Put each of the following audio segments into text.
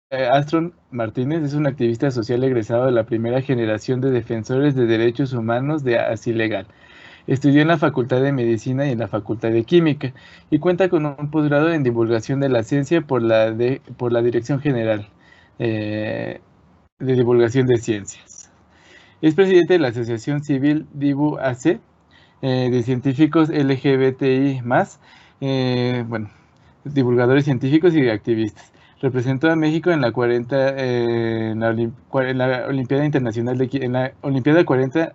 Astron Martínez es un activista social egresado de la primera generación de defensores de derechos humanos de Así Legal. Estudió en la Facultad de Medicina y en la Facultad de Química y cuenta con un posgrado en divulgación de la ciencia por la Dirección General eh, de Divulgación de Ciencias. Es presidente de la Asociación Civil Dibu AC de científicos LGBTI+, bueno, divulgadores científicos y activistas. Representó a México en la 40, en la Olimpiada Internacional en la Olimpiada 40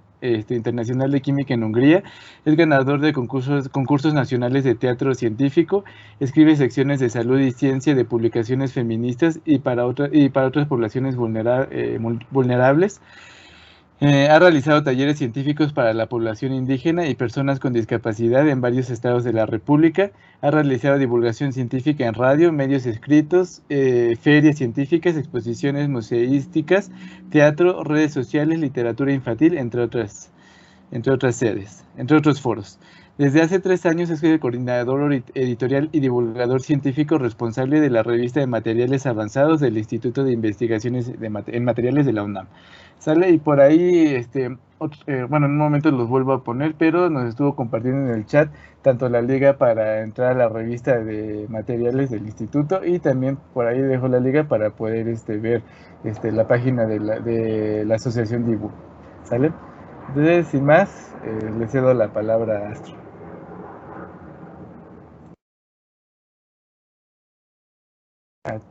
Internacional de Química en Hungría. Es ganador de concursos nacionales de teatro científico. Escribe secciones de salud y ciencia de publicaciones feministas y para otras poblaciones vulnerables. Ha realizado talleres científicos para la población indígena y personas con discapacidad en varios estados de la República. Ha realizado divulgación científica en radio, medios escritos, ferias científicas, exposiciones museísticas, teatro, redes sociales, literatura infantil, entre otros foros. Desde hace 3 años es el coordinador editorial y divulgador científico responsable de la revista de materiales avanzados del Instituto de Investigaciones en Materiales de la UNAM. Sale y por ahí, bueno, en un momento los vuelvo a poner, pero nos estuvo compartiendo en el chat tanto la liga para entrar a la revista de materiales del instituto y también por ahí dejo la liga para poder ver la página de la asociación DIBU. ¿Sale? Entonces, sin más, le cedo la palabra a Astro.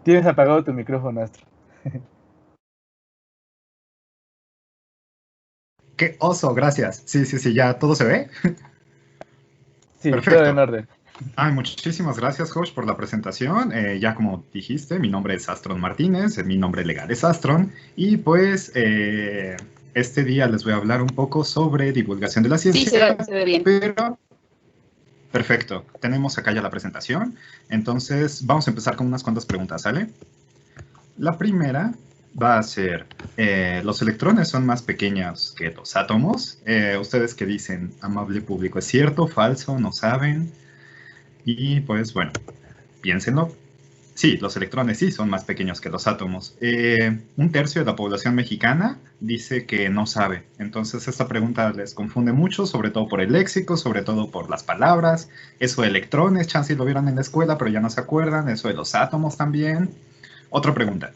Tienes apagado tu micrófono, Astro. ¡Qué oso! Gracias. Sí, sí, sí, ya todo se ve. Sí, todo en Perfecto. orden. Ay, muchísimas gracias, Josh, por la presentación. Ya como dijiste, mi nombre es Astron Martínez, mi nombre legal es Astron, y pues este día les voy a hablar un poco sobre divulgación de la ciencia. Sí, se ve bien. Pero, perfecto, tenemos acá ya la presentación, entonces vamos a empezar con unas cuantas preguntas, ¿sale? La primera va a ser, ¿los electrones son más pequeños que los átomos? ¿Ustedes qué dicen, amable público? ¿Es cierto, falso, no saben? Y pues bueno, piénsenlo. Sí, los electrones sí son más pequeños que los átomos. Un tercio de la población mexicana dice que no sabe. Entonces esta pregunta les confunde mucho, sobre todo por el léxico, sobre todo por las palabras. Eso de electrones, chance lo vieron en la escuela, pero ya no se acuerdan. Eso de los átomos también. Otra pregunta.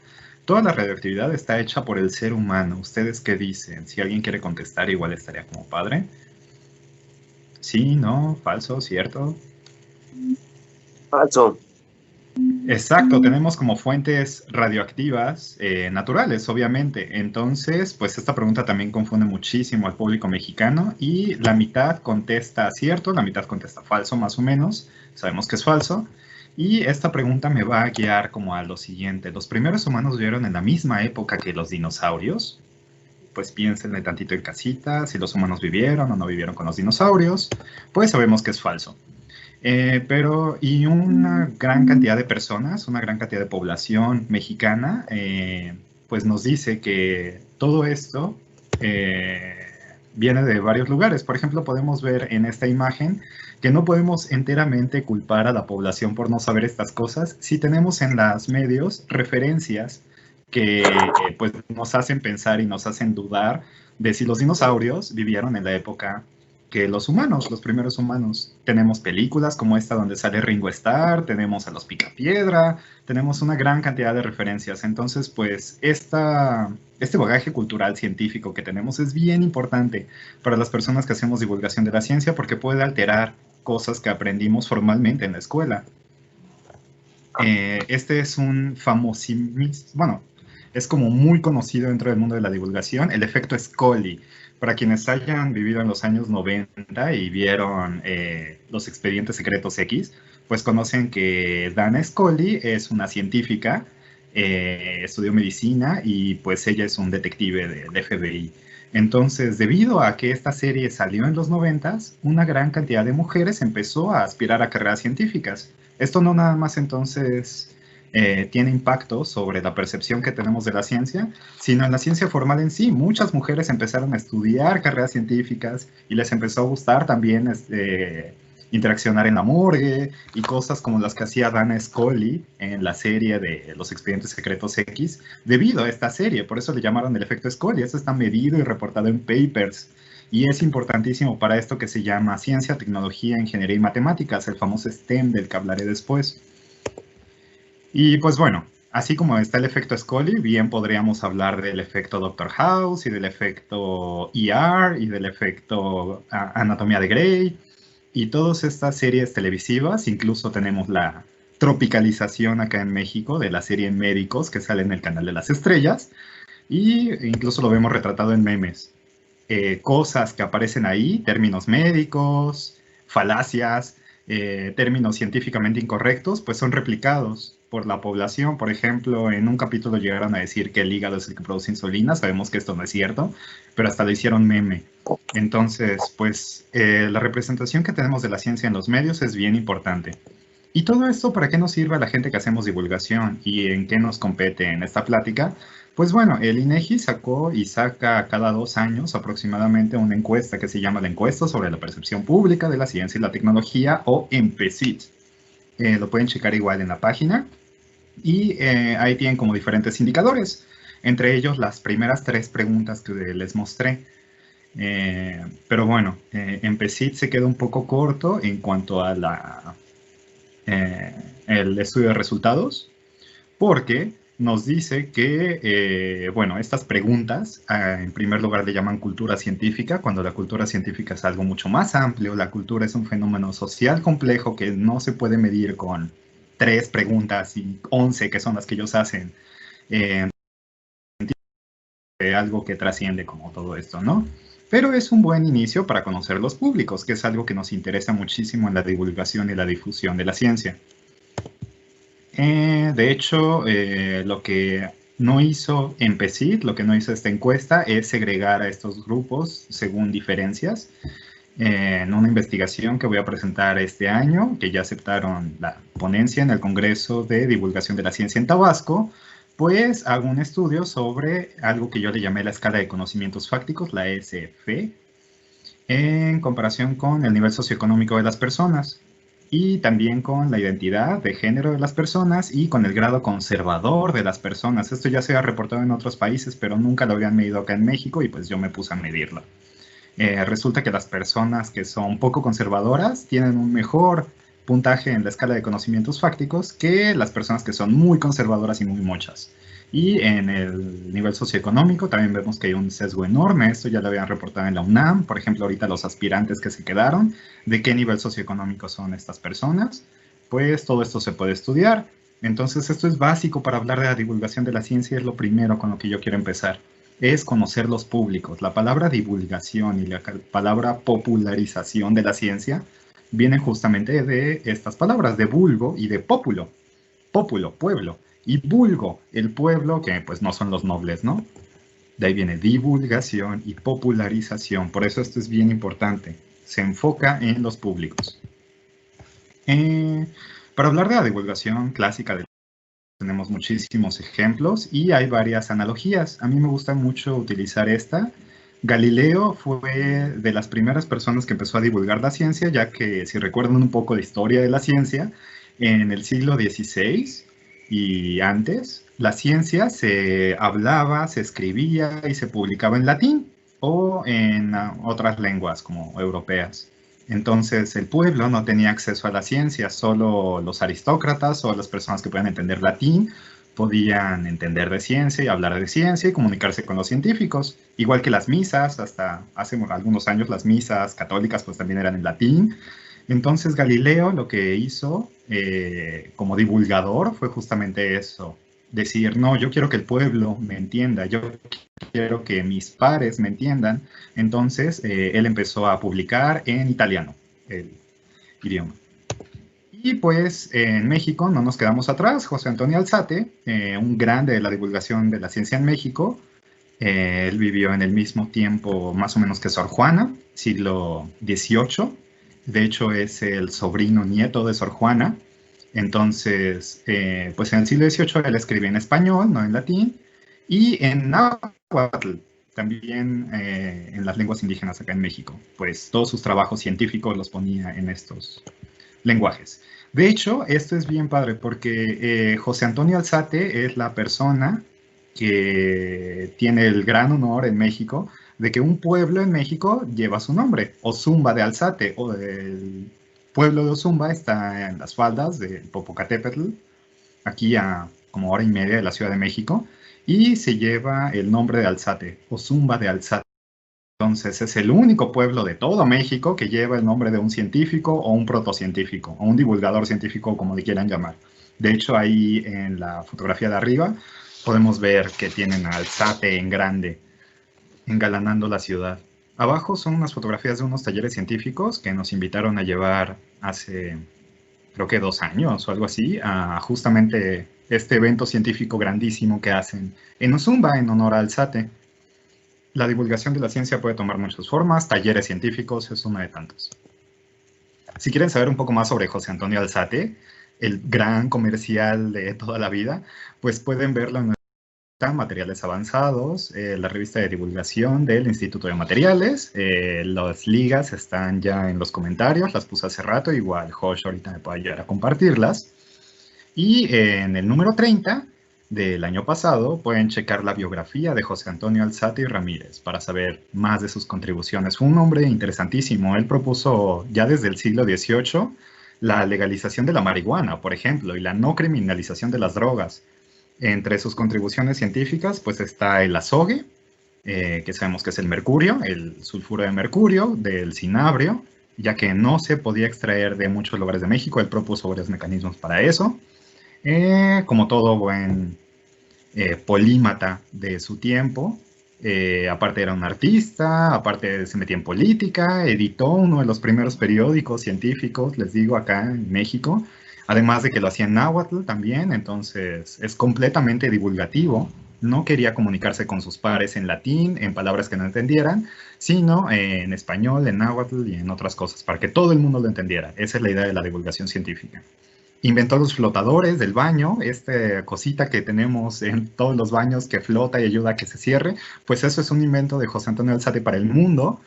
Toda la radioactividad está hecha por el ser humano. ¿Ustedes qué dicen? Si alguien quiere contestar, igual estaría como padre. Sí, no, falso, cierto. Falso. Exacto, tenemos como fuentes radioactivas naturales, obviamente. Entonces, pues esta pregunta también confunde muchísimo al público mexicano y la mitad contesta cierto, la mitad contesta falso, más o menos. Sabemos que es falso. Y esta pregunta me va a guiar como a lo siguiente. ¿Los primeros humanos vivieron en la misma época que los dinosaurios? Pues piénsenle tantito en casita, si los humanos vivieron o no vivieron con los dinosaurios. Pues sabemos que es falso. Y una gran cantidad de personas, una gran cantidad de población mexicana, pues nos dice que todo esto viene de varios lugares. Por ejemplo, podemos ver en esta imagen que no podemos enteramente culpar a la población por no saber estas cosas si tenemos en los medios referencias que pues nos hacen pensar y nos hacen dudar de si los dinosaurios vivieron en la época que los humanos, los primeros humanos. Tenemos películas como esta donde sale Ringo Starr, tenemos a los Picapiedra, tenemos una gran cantidad de referencias. Entonces, pues, este bagaje cultural científico que tenemos es bien importante para las personas que hacemos divulgación de la ciencia porque puede alterar cosas que aprendimos formalmente en la escuela. Este es un famosísimo, bueno, es como muy conocido dentro del mundo de la divulgación, el efecto Scully. Para quienes hayan vivido en los años 90 y vieron los expedientes secretos X, pues conocen que Dana Scully es una científica, estudió medicina y pues ella es un detective del FBI. Entonces, debido a que esta serie salió en los 90, una gran cantidad de mujeres empezó a aspirar a carreras científicas. Esto no nada más entonces tiene impacto sobre la percepción que tenemos de la ciencia, sino en la ciencia formal en sí. Muchas mujeres empezaron a estudiar carreras científicas y les empezó a gustar también interaccionar en la morgue y cosas como las que hacía Dana Scully en la serie de Los Expedientes Secretos X, debido a esta serie. Por eso le llamaron el efecto Scully. Eso está medido y reportado en papers. Y es importantísimo para esto que se llama ciencia, tecnología, ingeniería y matemáticas, el famoso STEM del que hablaré después. Y pues bueno, así como está el efecto Scully, bien podríamos hablar del efecto Doctor House y del efecto ER y del efecto Anatomía de Grey y todas estas series televisivas. Incluso tenemos la tropicalización acá en México de la serie Médicos que sale en el canal de las estrellas y incluso lo vemos retratado en memes. Cosas que aparecen ahí, términos médicos, falacias, términos científicamente incorrectos, pues son replicados por la población. Por ejemplo, en un capítulo llegaron a decir que el hígado es el que produce insulina. Sabemos que esto no es cierto, pero hasta le hicieron meme. Entonces, pues la representación que tenemos de la ciencia en los medios es bien importante. ¿Y todo esto para qué nos sirve a la gente que hacemos divulgación y en qué nos compete en esta plática? Pues bueno, el INEGI sacó y saca cada 2 años aproximadamente una encuesta que se llama la Encuesta sobre la Percepción Pública de la Ciencia y la Tecnología, o EMPECIT. Lo pueden checar igual en la página y ahí tienen como diferentes indicadores, entre ellos las primeras 3 preguntas que les mostré. Pero bueno, EMPECIT se queda un poco corto en cuanto a el estudio de resultados, porque nos dice que, bueno, estas preguntas, en primer lugar le llaman cultura científica, cuando la cultura científica es algo mucho más amplio. La cultura es un fenómeno social complejo que no se puede medir con 3 preguntas y 11 que son las que ellos hacen. Algo que trasciende como todo esto, ¿no? Pero es un buen inicio para conocer los públicos, que es algo que nos interesa muchísimo en la divulgación y la difusión de la ciencia. De hecho, lo que no hizo EMPECIT, lo que no hizo esta encuesta, es segregar a estos grupos según diferencias. En una investigación que voy a presentar este año, que ya aceptaron la ponencia en el Congreso de Divulgación de la Ciencia en Tabasco, pues hago un estudio sobre algo que yo le llamé la escala de conocimientos fácticos, la ESF, en comparación con el nivel socioeconómico de las personas y también con la identidad de género de las personas y con el grado conservador de las personas. Esto ya se ha reportado en otros países, pero nunca lo habían medido acá en México y pues yo me puse a medirlo. Resulta que las personas que son poco conservadoras tienen un mejor puntaje en la escala de conocimientos fácticos que las personas que son muy conservadoras y muy mochas. Y en el nivel socioeconómico también vemos que hay un sesgo enorme. Esto ya lo habían reportado en la UNAM. Por ejemplo, ahorita los aspirantes que se quedaron, ¿de qué nivel socioeconómico son estas personas? Pues todo esto se puede estudiar. Entonces esto es básico para hablar de la divulgación de la ciencia, es lo primero con lo que yo quiero empezar. Es conocer los públicos. La palabra divulgación y la palabra popularización de la ciencia vienen justamente de estas palabras, de vulgo y de pópulo. Pópulo, pueblo. Y vulgo, el pueblo, que pues no son los nobles, ¿no? De ahí viene divulgación y popularización. Por eso esto es bien importante. Se enfoca en los públicos. Para hablar de la divulgación clásica tenemos muchísimos ejemplos y hay varias analogías. A mí me gusta mucho utilizar esta. Galileo fue de las primeras personas que empezó a divulgar la ciencia, ya que si recuerdan un poco de historia de la ciencia, en el siglo XVI y antes, la ciencia se hablaba, se escribía y se publicaba en latín o en otras lenguas como europeas. Entonces el pueblo no tenía acceso a la ciencia, solo los aristócratas o las personas que podían entender latín podían entender de ciencia y hablar de ciencia y comunicarse con los científicos. Igual que las misas, hasta hace algunos años las misas católicas pues también eran en latín. Entonces Galileo lo que hizo como divulgador fue justamente eso, decir, no, yo quiero que el pueblo me entienda, yo quiero que mis pares me entiendan. Entonces él empezó a publicar en italiano, el idioma. Y pues en México no nos quedamos atrás. José Antonio Alzate, un grande de la divulgación de la ciencia en México, él vivió en el mismo tiempo más o menos que Sor Juana, siglo XVIII. De hecho es el sobrino nieto de Sor Juana. Entonces, pues en el siglo XVIII él escribía en español, no en latín, y en náhuatl. también en las lenguas indígenas acá en México. Pues todos sus trabajos científicos los ponía en estos lenguajes. De hecho, esto es bien padre porque José Antonio Alzate es la persona que tiene el gran honor en México de que un pueblo en México lleva su nombre, Ozumba de Alzate, o el pueblo de Ozumba está en las faldas de Popocatépetl, aquí a como hora y media de la Ciudad de México, y se lleva el nombre de Alzate, Ozumba de Alzate. Entonces es el único pueblo de todo México que lleva el nombre de un científico o un protocientífico o un divulgador científico, como le quieran llamar. De hecho, ahí en la fotografía de arriba podemos ver que tienen a Alzate en grande, engalanando la ciudad. Abajo son unas fotografías de unos talleres científicos que nos invitaron a llevar hace, creo que 2 años o algo así, a justamente este evento científico grandísimo que hacen en Ozumba en honor a Alzate. La divulgación de la ciencia puede tomar muchas formas, talleres científicos es una de tantas. Si quieren saber un poco más sobre José Antonio Alzate, el gran comercial de toda la vida, pues pueden verlo en nuestra Materiales Avanzados, la revista de divulgación del Instituto de Materiales. Las ligas están ya en los comentarios, las puse hace rato, igual Josh ahorita me puede ayudar a compartirlas. Y en el número 30 del año pasado pueden checar la biografía de José Antonio Alzate Ramírez para saber más de sus contribuciones. Fue un hombre interesantísimo. Él propuso ya desde el siglo XVIII la legalización de la marihuana, por ejemplo, y la no criminalización de las drogas. Entre sus contribuciones científicas pues está el azogue, que sabemos que es el mercurio, el sulfuro de mercurio, del cinabrio, ya que no se podía extraer de muchos lugares de México. Él propuso varios mecanismos para eso. Como todo buen polímata de su tiempo, aparte era un artista, aparte se metía en política, editó uno de los primeros periódicos científicos, les digo, acá en México, además de que lo hacía en náhuatl también, entonces es completamente divulgativo. No quería comunicarse con sus pares en latín, en palabras que no entendieran, sino en español, en náhuatl y en otras cosas, para que todo el mundo lo entendiera. Esa es la idea de la divulgación científica. Inventó los flotadores del baño, esta cosita que tenemos en todos los baños que flota y ayuda a que se cierre, pues eso es un invento de José Antonio Alzate para el mundo.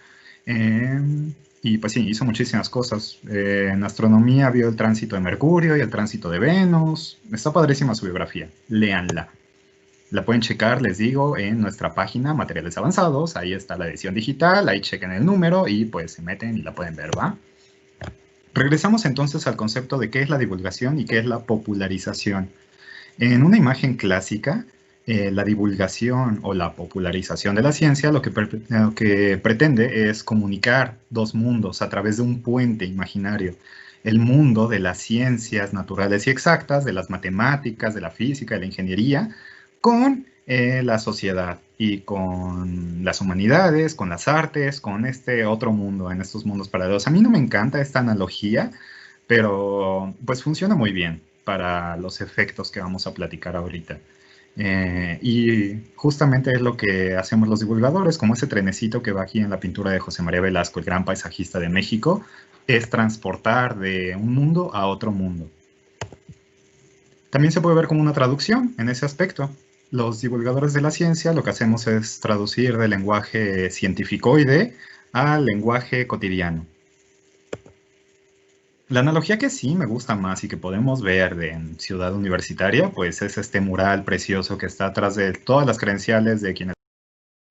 Y pues sí, hizo muchísimas cosas. En astronomía vio el tránsito de Mercurio y el tránsito de Venus. Está padrísima su biografía, léanla. La pueden checar, les digo, en nuestra página Materiales Avanzados. Ahí está la edición digital, ahí chequen el número y pues se meten y la pueden ver, ¿va? Regresamos entonces al concepto de qué es la divulgación y qué es la popularización. En una imagen clásica, la divulgación o la popularización de la ciencia lo que pretende es comunicar dos mundos a través de un puente imaginario. El mundo de las ciencias naturales y exactas, de las matemáticas, de la física, de la ingeniería, con la sociedad y con las humanidades, con las artes, con este otro mundo, en estos mundos paralelos. A mí no me encanta esta analogía, pero pues funciona muy bien para los efectos que vamos a platicar ahorita. Y justamente es lo que hacemos los divulgadores, como ese trenecito que va aquí en la pintura de José María Velasco, el gran paisajista de México, es transportar de un mundo a otro mundo. También se puede ver como una traducción en ese aspecto. Los divulgadores de la ciencia lo que hacemos es traducir del lenguaje cientificoide al lenguaje cotidiano. La analogía que sí me gusta más y que podemos ver en Ciudad Universitaria, pues es este mural precioso que está atrás de todas las credenciales de quienes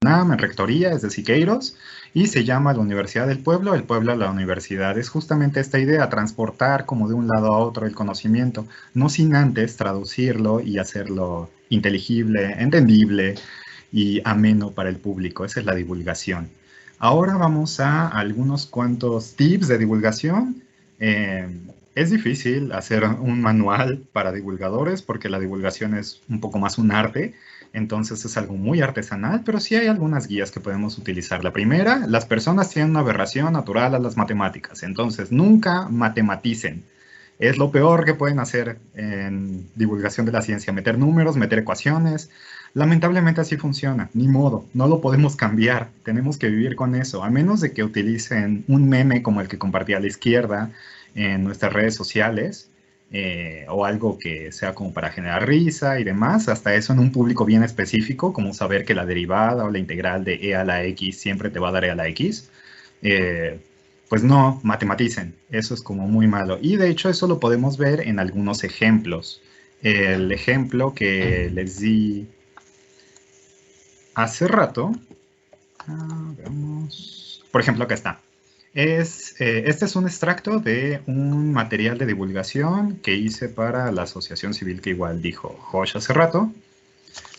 en rectoría, es de Siqueiros, y se llama la Universidad del Pueblo, el pueblo a la universidad. Es justamente esta idea, transportar como de un lado a otro el conocimiento, no sin antes traducirlo y hacerlo inteligible, entendible y ameno para el público. Esa es la divulgación. Ahora vamos a algunos cuantos tips de divulgación. Es difícil hacer un manual para divulgadores porque la divulgación es un poco más un arte. Entonces es algo muy artesanal, pero sí hay algunas guías que podemos utilizar. La primera, las personas tienen una aberración natural a las matemáticas, entonces nunca matematicen. Es lo peor que pueden hacer en divulgación de la ciencia, meter números, meter ecuaciones. Lamentablemente así funciona, ni modo, no lo podemos cambiar, tenemos que vivir con eso, a menos de que utilicen un meme como el que compartí a la izquierda en nuestras redes sociales, o algo que sea como para generar risa y demás, hasta eso en un público bien específico, como saber que la derivada o la integral de e a la x siempre te va a dar e a la x, eh, pues no matematicen, eso es como muy malo. Y de hecho eso lo podemos ver en algunos ejemplos. El ejemplo que les di hace rato, veamos, por ejemplo acá está. Este es un extracto de un material de divulgación que hice para la asociación civil que igual dijo Josh hace rato.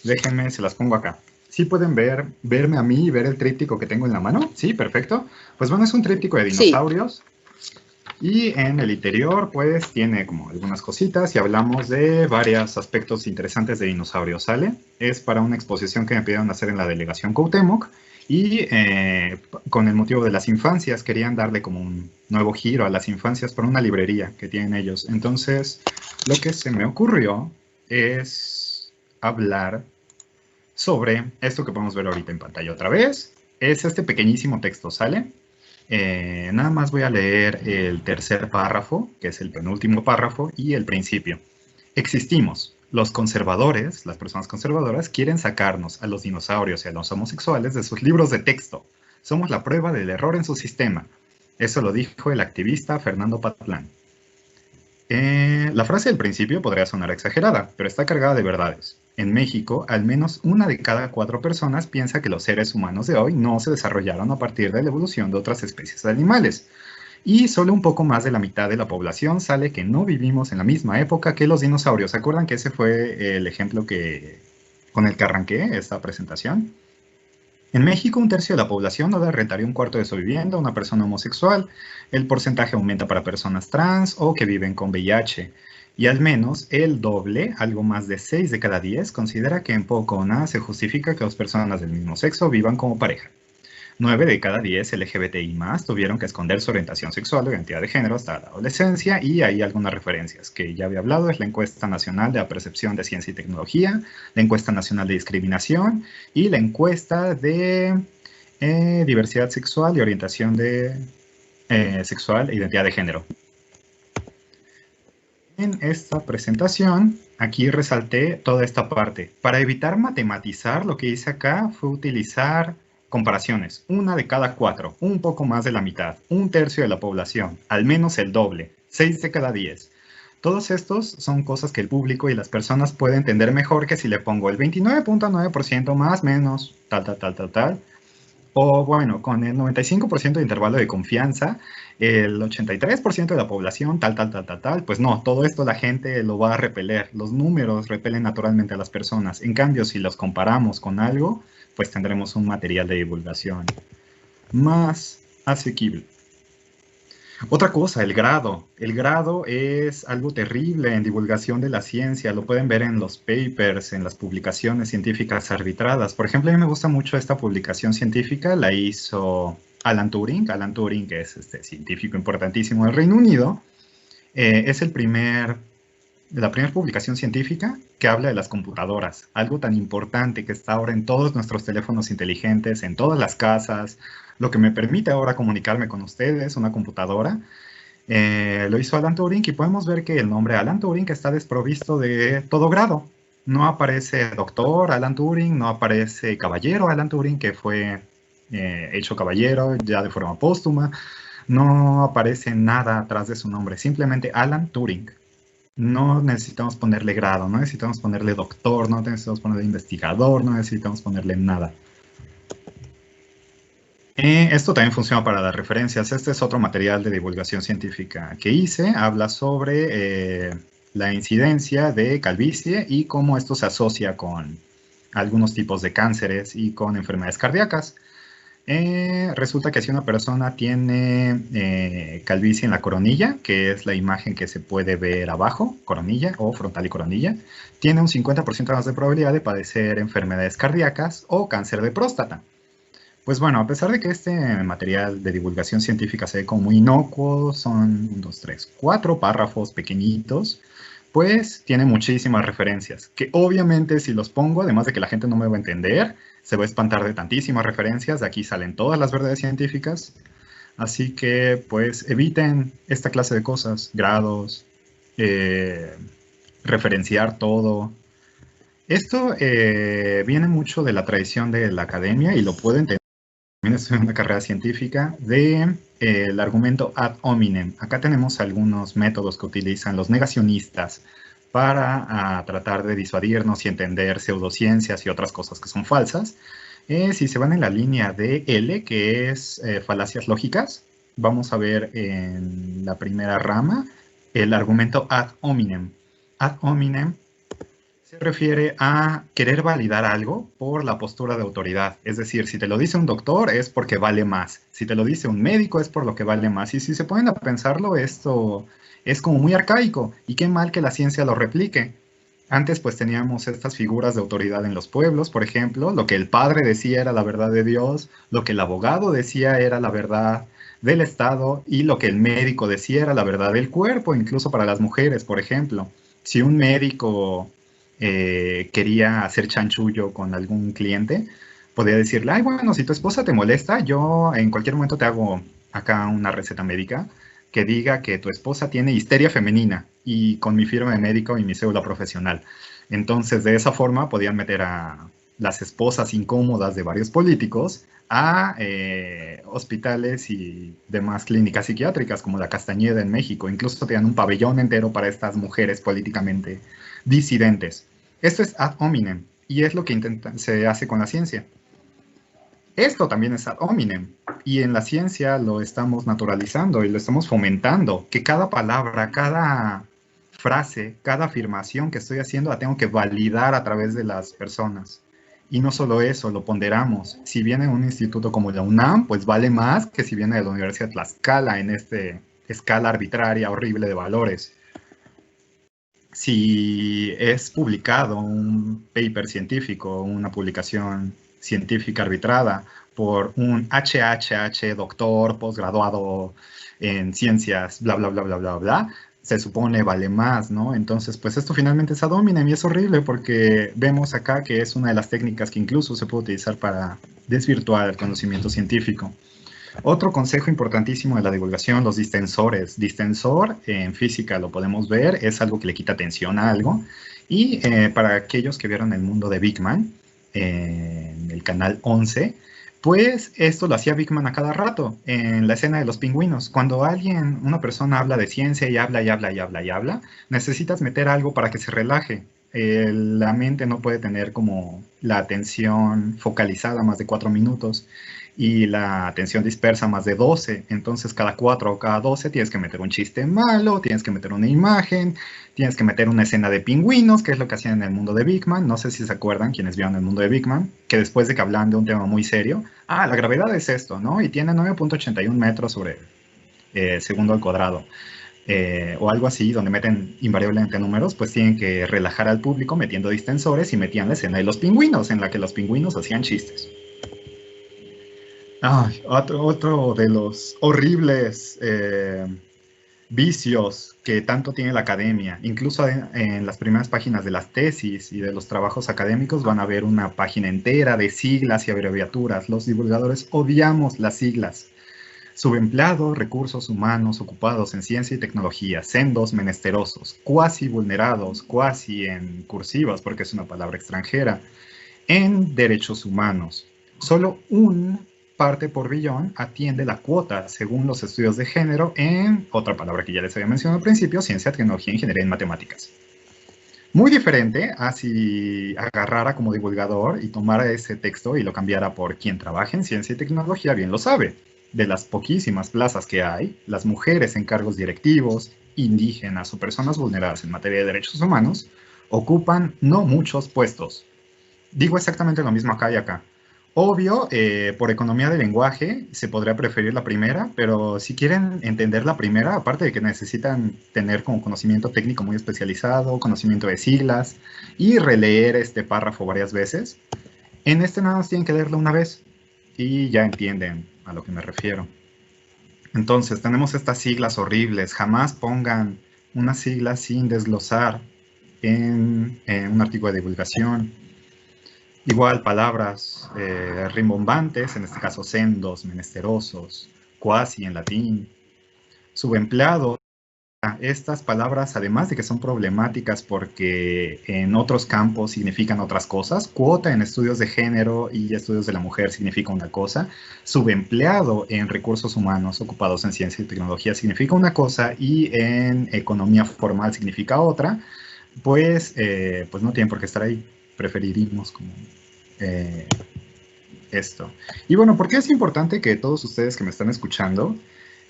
Déjenme, se las pongo acá. ¿Sí pueden verme a mí y ver el tríptico que tengo en la mano? Sí, perfecto. Pues bueno, es un tríptico de dinosaurios. Sí. Y en el interior, pues, tiene como algunas cositas y hablamos de varios aspectos interesantes de dinosaurios, ¿sale? Es para una exposición que me pidieron hacer en la delegación Cuauhtémoc. Y con el motivo de las infancias, querían darle como un nuevo giro a las infancias por una librería que tienen ellos. Entonces, lo que se me ocurrió es hablar sobre esto que podemos ver ahorita en pantalla otra vez. Es este pequeñísimo texto, ¿sale? Nada más voy a leer el tercer párrafo, que es el penúltimo párrafo, y el principio. Existimos. Los conservadores, las personas conservadoras, quieren sacarnos a los dinosaurios y a los homosexuales de sus libros de texto. Somos la prueba del error en su sistema. Eso lo dijo el activista Fernando Patlán. La frase del principio podría sonar exagerada, pero está cargada de verdades. En México, al menos una de cada 4 personas piensa que los seres humanos de hoy no se desarrollaron a partir de la evolución de otras especies de animales. Y solo un poco más de la mitad de la población sale que no vivimos en la misma época que los dinosaurios. ¿Se acuerdan que ese fue el ejemplo con el que arranqué esta presentación? En México, 1/3 de la población no le rentaría un cuarto de su vivienda a una persona homosexual. El porcentaje aumenta para personas trans o que viven con VIH. Y al menos el doble, algo más de 6 de cada 10, considera que en poco o nada se justifica que 2 personas del mismo sexo vivan como pareja. 9 de cada 10 LGBTI+ tuvieron que esconder su orientación sexual o identidad de género hasta la adolescencia, y hay algunas referencias que ya había hablado. Es la Encuesta Nacional de la Percepción de Ciencia y Tecnología, la Encuesta Nacional de Discriminación y la Encuesta de Diversidad Sexual y Orientación Sexual e Identidad de Género. En esta presentación, aquí resalté toda esta parte. Para evitar matematizar, lo que hice acá fue utilizar comparaciones. 1 de cada 4, un poco más de la mitad, 1/3 de la población, al menos el doble, 6 de cada 10. Todos estos son cosas que el público y las personas pueden entender mejor que si le pongo el 29.9% más menos tal. O bueno, con el 95% de intervalo de confianza, el 83% de la población tal. Pues no, todo esto la gente lo va a repeler. Los números repelen naturalmente a las personas. En cambio, si los comparamos con algo, pues tendremos un material de divulgación más asequible. Otra cosa, el grado. El grado es algo terrible en divulgación de la ciencia. Lo pueden ver en los papers, en las publicaciones científicas arbitradas. Por ejemplo, a mí me gusta mucho esta publicación científica. La hizo Alan Turing. Alan Turing, que es este científico importantísimo del Reino Unido. Es la primera publicación científica que habla de las computadoras. Algo tan importante que está ahora en todos nuestros teléfonos inteligentes, en todas las casas. Lo que me permite ahora comunicarme con ustedes, una computadora. Lo hizo Alan Turing, y podemos ver que el nombre Alan Turing está desprovisto de todo grado. No aparece doctor Alan Turing, no aparece caballero Alan Turing, que fue hecho caballero ya de forma póstuma. No aparece nada atrás de su nombre, simplemente Alan Turing. No necesitamos ponerle grado, no necesitamos ponerle doctor, no necesitamos ponerle investigador, no necesitamos ponerle nada. Esto también funciona para las referencias. Este es otro material de divulgación científica que hice. Habla sobre la incidencia de calvicie y cómo esto se asocia con algunos tipos de cánceres y con enfermedades cardíacas. Resulta que si una persona tiene calvicie en la coronilla, que es la imagen que se puede ver abajo, coronilla o frontal y coronilla, tiene un 50% más de probabilidad de padecer enfermedades cardíacas o cáncer de próstata. Pues bueno, a pesar de que este material de divulgación científica se ve como muy inocuo, son 1, 2, 3, 4 párrafos pequeñitos, pues tiene muchísimas referencias, que obviamente si los pongo, además de que la gente no me va a entender, se va a espantar de tantísimas referencias. De aquí salen todas las verdades científicas, así que pues eviten esta clase de cosas, grados, referenciar todo. Esto viene mucho de la tradición de la academia y lo puedo entender. También estoy en una carrera científica de el argumento ad hominem. Acá tenemos algunos métodos que utilizan los negacionistas para tratar de disuadirnos y entender pseudociencias y otras cosas que son falsas. Si se van en la línea de L, que es falacias lógicas, vamos a ver en la primera rama el argumento ad hominem. Ad hominem se refiere a querer validar algo por la postura de autoridad. Es decir, si te lo dice un doctor es porque vale más. Si te lo dice un médico es por lo que vale más. Y si se ponen a pensarlo, esto es como muy arcaico. Y qué mal que la ciencia lo replique. Antes pues teníamos estas figuras de autoridad en los pueblos, por ejemplo, lo que el padre decía era la verdad de Dios, lo que el abogado decía era la verdad del Estado y lo que el médico decía era la verdad del cuerpo, incluso para las mujeres, por ejemplo. Si un médico quería hacer chanchullo con algún cliente, podía decirle, ay, bueno, si tu esposa te molesta, yo en cualquier momento te hago acá una receta médica que diga que tu esposa tiene histeria femenina y con mi firma de médico y mi cédula profesional. Entonces, de esa forma podían meter a las esposas incómodas de varios políticos a hospitales y demás clínicas psiquiátricas como la Castañeda en México. Incluso tenían un pabellón entero para estas mujeres políticamente disidentes. Esto es ad hominem y es lo que se hace con la ciencia. Esto también es ad hominem y en la ciencia lo estamos naturalizando y lo estamos fomentando, que cada palabra, cada frase, cada afirmación que estoy haciendo la tengo que validar a través de las personas. Y no solo eso, lo ponderamos. Si viene de un instituto como la UNAM, pues vale más que si viene de la Universidad de Tlaxcala en esta escala arbitraria, horrible de valores. Si es publicado un paper científico, una publicación científica arbitrada por un HHH, doctor, posgraduado en ciencias, bla, bla, bla, bla, bla, bla, se supone vale más, ¿no? Entonces, pues esto finalmente es ad hominem y es horrible porque vemos acá que es una de las técnicas que incluso se puede utilizar para desvirtuar el conocimiento científico. Otro consejo importantísimo de la divulgación, los distensores. Distensor, en física lo podemos ver, es algo que le quita atención a algo. Y para aquellos que vieron el mundo de Big Man, en el canal 11, pues esto lo hacía Big Man a cada rato, en la escena de los pingüinos. Cuando una persona habla de ciencia y habla y habla y habla y habla, necesitas meter algo para que se relaje. La mente no puede tener como la atención focalizada más de 4 minutos y la atención dispersa más de 12. Entonces cada 4 o cada 12 tienes que meter un chiste malo, tienes que meter una imagen, tienes que meter una escena de pingüinos, que es lo que hacían en el mundo de Big Man. No sé si se acuerdan quienes vieron el mundo de Big Man, que después de que hablan de un tema muy serio, la gravedad es esto, ¿no? Y tiene 9.81 metros sobre segundo al cuadrado. O algo así, donde meten invariablemente números, pues tienen que relajar al público metiendo distensores y metían la escena de los pingüinos, en la que los pingüinos hacían chistes. Otro de los horribles vicios que tanto tiene la academia. Incluso en las primeras páginas de las tesis y de los trabajos académicos van a ver una página entera de siglas y abreviaturas. Los divulgadores odiamos las siglas. Subempleado, recursos humanos ocupados en ciencia y tecnología, sendos menesterosos, cuasi vulnerados, cuasi en cursivas porque es una palabra extranjera, en derechos humanos. Solo un parte por billón atiende la cuota según los estudios de género en, otra palabra que ya les había mencionado al principio, ciencia, tecnología, ingeniería y matemáticas. Muy diferente a si agarrara como divulgador y tomara ese texto y lo cambiara por quien trabaja en ciencia y tecnología bien lo sabe. De las poquísimas plazas que hay, las mujeres en cargos directivos, indígenas o personas vulneradas en materia de derechos humanos, ocupan no muchos puestos. Digo exactamente lo mismo acá y acá. Obvio, por economía del lenguaje se podría preferir la primera, pero si quieren entender la primera, aparte de que necesitan tener como conocimiento técnico muy especializado, conocimiento de siglas y releer este párrafo varias veces, en este nada más tienen que leerlo una vez y ya entienden a lo que me refiero. Entonces, tenemos estas siglas horribles. Jamás pongan una sigla sin desglosar en un artículo de divulgación. Igual palabras rimbombantes, en este caso sendos, menesterosos, cuasi en latín, subempleados, estas palabras, además de que son problemáticas porque en otros campos significan otras cosas, cuota en estudios de género y estudios de la mujer significa una cosa, subempleado en recursos humanos ocupados en ciencia y tecnología significa una cosa y en economía formal significa otra, pues no tienen por qué estar ahí. Preferiríamos como eh, esto. Y bueno, ¿por qué es importante que todos ustedes que me están escuchando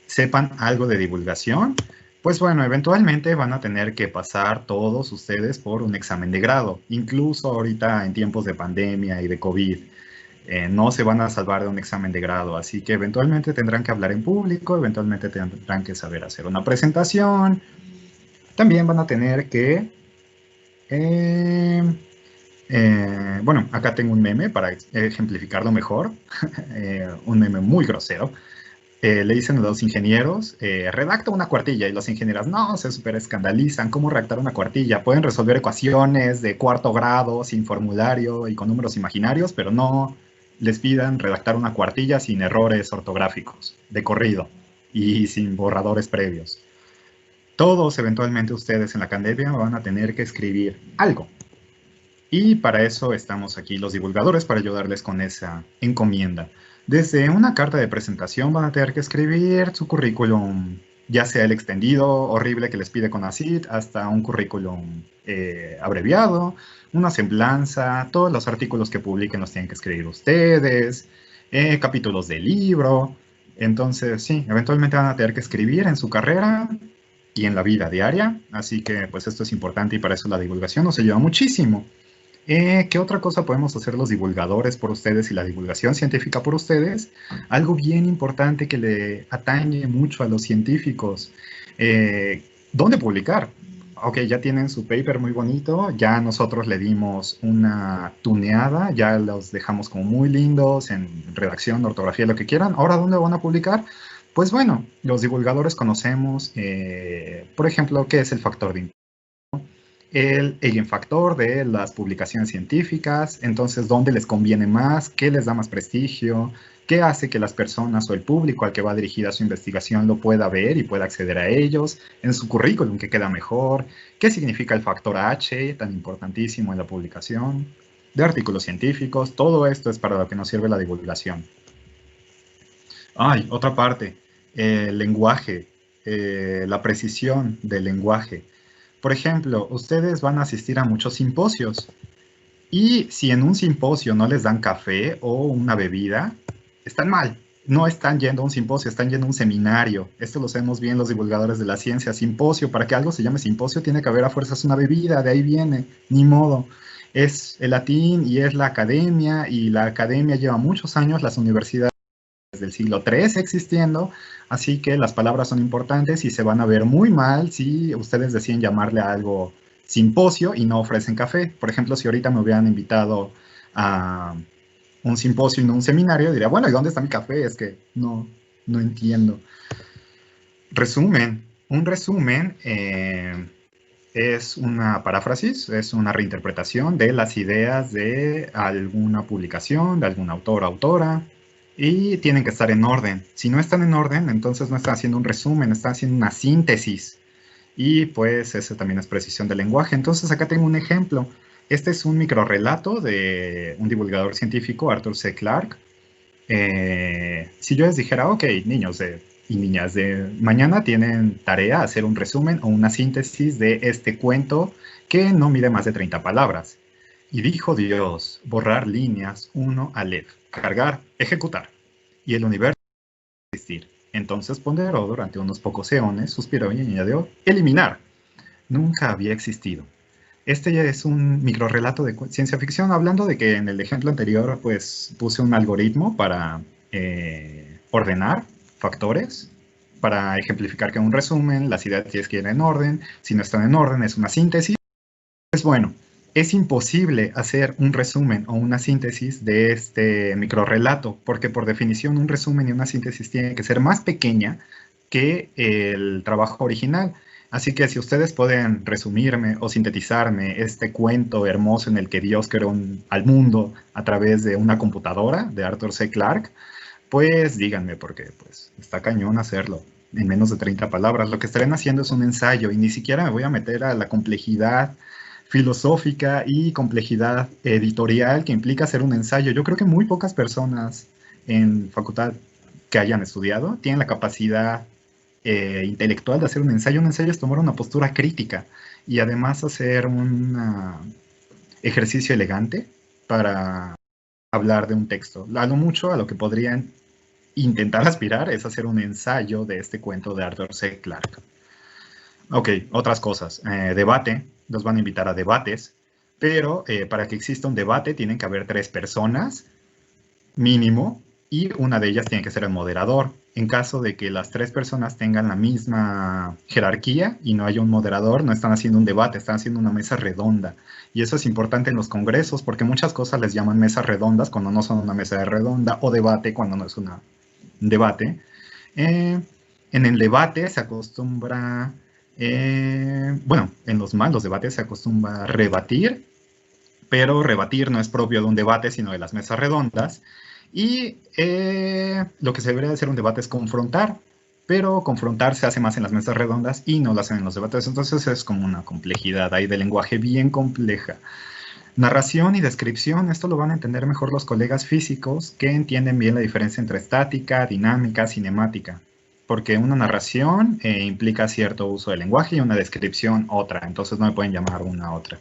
sepan algo de divulgación? Pues bueno, eventualmente van a tener que pasar todos ustedes por un examen de grado. Incluso ahorita en tiempos de pandemia y de COVID, no se van a salvar de un examen de grado. Así que eventualmente tendrán que hablar en público, eventualmente tendrán que saber hacer una presentación. También van a tener que... eh, bueno, acá tengo un meme para ejemplificarlo mejor. Un meme muy grosero. Le dicen a los ingenieros, redacta una cuartilla, y los ingenieros, no, se súper escandalizan, ¿cómo redactar una cuartilla? Pueden resolver ecuaciones de cuarto grado sin formulario y con números imaginarios, pero no les pidan redactar una cuartilla sin errores ortográficos, de corrido, y sin borradores previos. Todos, eventualmente, ustedes en la academia van a tener que escribir algo. Y para eso estamos aquí los divulgadores, para ayudarles con esa encomienda. Desde una carta de presentación van a tener que escribir su currículum, ya sea el extendido horrible que les pide CONACYT, hasta un currículum abreviado, una semblanza, todos los artículos que publiquen los tienen que escribir ustedes, capítulos de libro. Entonces, sí, eventualmente van a tener que escribir en su carrera y en la vida diaria. Así que, pues esto es importante y para eso la divulgación nos ayuda muchísimo. ¿Qué otra cosa podemos hacer los divulgadores por ustedes y la divulgación científica por ustedes? Algo bien importante que le atañe mucho a los científicos. ¿Dónde publicar? Ok, ya tienen su paper muy bonito, ya nosotros le dimos una tuneada, ya los dejamos como muy lindos en redacción, ortografía, lo que quieran. ¿Ahora dónde van a publicar? Pues bueno, los divulgadores conocemos, por ejemplo, qué es el factor de el eigenfactor de las publicaciones científicas, entonces dónde les conviene más, qué les da más prestigio, qué hace que las personas o el público al que va dirigida su investigación lo pueda ver y pueda acceder a ellos, en su currículum que queda mejor, qué significa el factor H, tan importantísimo en la publicación, de artículos científicos, todo esto es para lo que nos sirve la divulgación. Otra parte, el lenguaje, la precisión del lenguaje. Por ejemplo, ustedes van a asistir a muchos simposios y si en un simposio no les dan café o una bebida, están mal. No están yendo a un simposio, están yendo a un seminario. Esto lo sabemos bien los divulgadores de la ciencia. Simposio, para que algo se llame simposio, tiene que haber a fuerzas una bebida, de ahí viene, ni modo. Es el latín y es la academia lleva muchos años, las universidades desde el siglo III existiendo, así que las palabras son importantes y se van a ver muy mal si ustedes deciden llamarle a algo simposio y no ofrecen café. Por ejemplo, si ahorita me hubieran invitado a un simposio y no un seminario, diría, bueno, ¿y dónde está mi café? Es que no entiendo. Resumen. Un resumen es una paráfrasis, es una reinterpretación de las ideas de alguna publicación, de algún autor o autora, y tienen que estar en orden. Si no están en orden, entonces no están haciendo un resumen, están haciendo una síntesis. Y pues esa también es precisión del lenguaje. Entonces acá tengo un ejemplo. Este es un microrrelato de un divulgador científico, Arthur C. Clarke. Si yo les dijera, ok, niños y niñas, mañana tienen tarea hacer un resumen o una síntesis de este cuento que no mide más de 30 palabras. Y dijo Dios, borrar líneas 1 Aleph, cargar, ejecutar. Y el universo existir. Entonces ponderó durante unos pocos eones, suspiró y añadió, eliminar. Nunca había existido. Este ya es un microrrelato de ciencia ficción, hablando de que en el ejemplo anterior pues puse un algoritmo para ordenar factores, para ejemplificar que en un resumen las ideas tienes que ir en orden, si no están en orden es una síntesis. Pues bueno, es imposible hacer un resumen o una síntesis de este microrrelato, porque por definición un resumen y una síntesis tiene que ser más pequeña que el trabajo original. Así que si ustedes pueden resumirme o sintetizarme este cuento hermoso en el que Dios creó al mundo a través de una computadora de Arthur C. Clarke, pues díganme, porque pues está cañón hacerlo. en menos de 30 palabras. Lo que estarían haciendo es un ensayo y ni siquiera me voy a meter a la complejidad filosófica y complejidad editorial que implica hacer un ensayo. Yo creo que muy pocas personas en facultad que hayan estudiado tienen la capacidad intelectual de hacer un ensayo. Un ensayo es tomar una postura crítica y además hacer un ejercicio elegante para hablar de un texto. A lo mucho a lo que podrían intentar aspirar es hacer un ensayo de este cuento de Arthur C. Clarke. Ok, otras cosas. Debate, nos van a invitar a debates, pero para que exista un debate tienen que haber 3 personas mínimo y una de ellas tiene que ser el moderador. En caso de que las 3 personas tengan la misma jerarquía y no haya un moderador, no están haciendo un debate, están haciendo una mesa redonda. Y eso es importante en los congresos porque muchas cosas les llaman mesas redondas cuando no son una mesa redonda o debate cuando no es un debate. En el debate se acostumbra, bueno, en los malos debates se acostumbra a rebatir, pero rebatir no es propio de un debate, sino de las mesas redondas. Y lo que se debería de hacer un debate es confrontar, pero confrontar se hace más en las mesas redondas y no lo hacen en los debates. Entonces es como una complejidad ahí de lenguaje bien compleja. Narración y descripción, esto lo van a entender mejor los colegas físicos que entienden bien la diferencia entre estática, dinámica, cinemática. Porque una narración implica cierto uso del lenguaje y una descripción otra, entonces no me pueden llamar una a otra.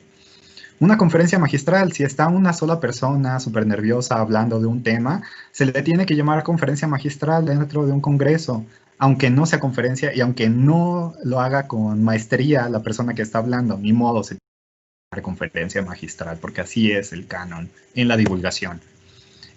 Una conferencia magistral, si está una sola persona súper nerviosa hablando de un tema, se le tiene que llamar conferencia magistral dentro de un congreso, aunque no sea conferencia y aunque no lo haga con maestría la persona que está hablando, ni modo se conferencia magistral, porque así es el canon en la divulgación.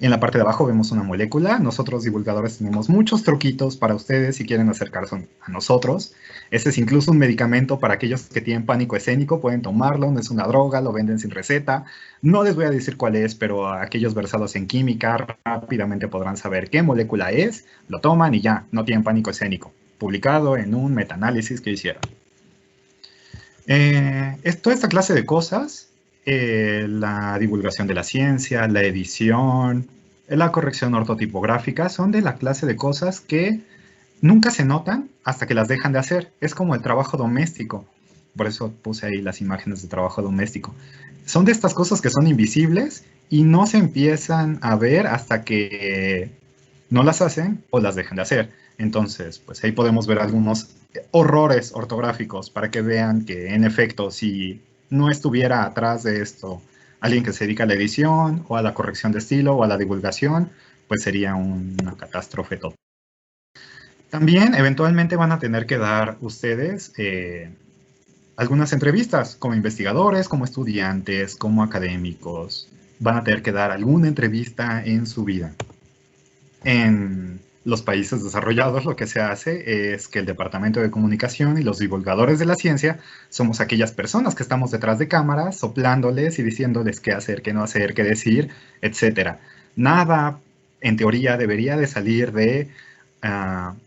En la parte de abajo vemos una molécula. Nosotros divulgadores tenemos muchos truquitos para ustedes si quieren acercarse a nosotros. Este es incluso un medicamento para aquellos que tienen pánico escénico, pueden tomarlo, no es una droga, lo venden sin receta. No les voy a decir cuál es, pero aquellos versados en química rápidamente podrán saber qué molécula es, lo toman y ya, no tienen pánico escénico. Publicado en un metaanálisis que hicieron. Toda esta clase de cosas, la divulgación de la ciencia, la edición, la corrección ortotipográfica, son de la clase de cosas que nunca se notan hasta que las dejan de hacer. Es como el trabajo doméstico. Por eso puse ahí las imágenes de trabajo doméstico. Son de estas cosas que son invisibles y no se empiezan a ver hasta que no las hacen o las dejan de hacer. Entonces, pues ahí podemos ver algunos horrores ortográficos para que vean que, en efecto, si no estuviera atrás de esto alguien que se dedica a la edición o a la corrección de estilo o a la divulgación, pues sería una catástrofe total. También, eventualmente, van a tener que dar ustedes algunas entrevistas como investigadores, como estudiantes, como académicos. Van a tener que dar alguna entrevista en su vida. En los países desarrollados lo que se hace es que el departamento de comunicación y los divulgadores de la ciencia somos aquellas personas que estamos detrás de cámaras soplándoles y diciéndoles qué hacer, qué no hacer, qué decir, etc. Nada, en teoría, debería de salir de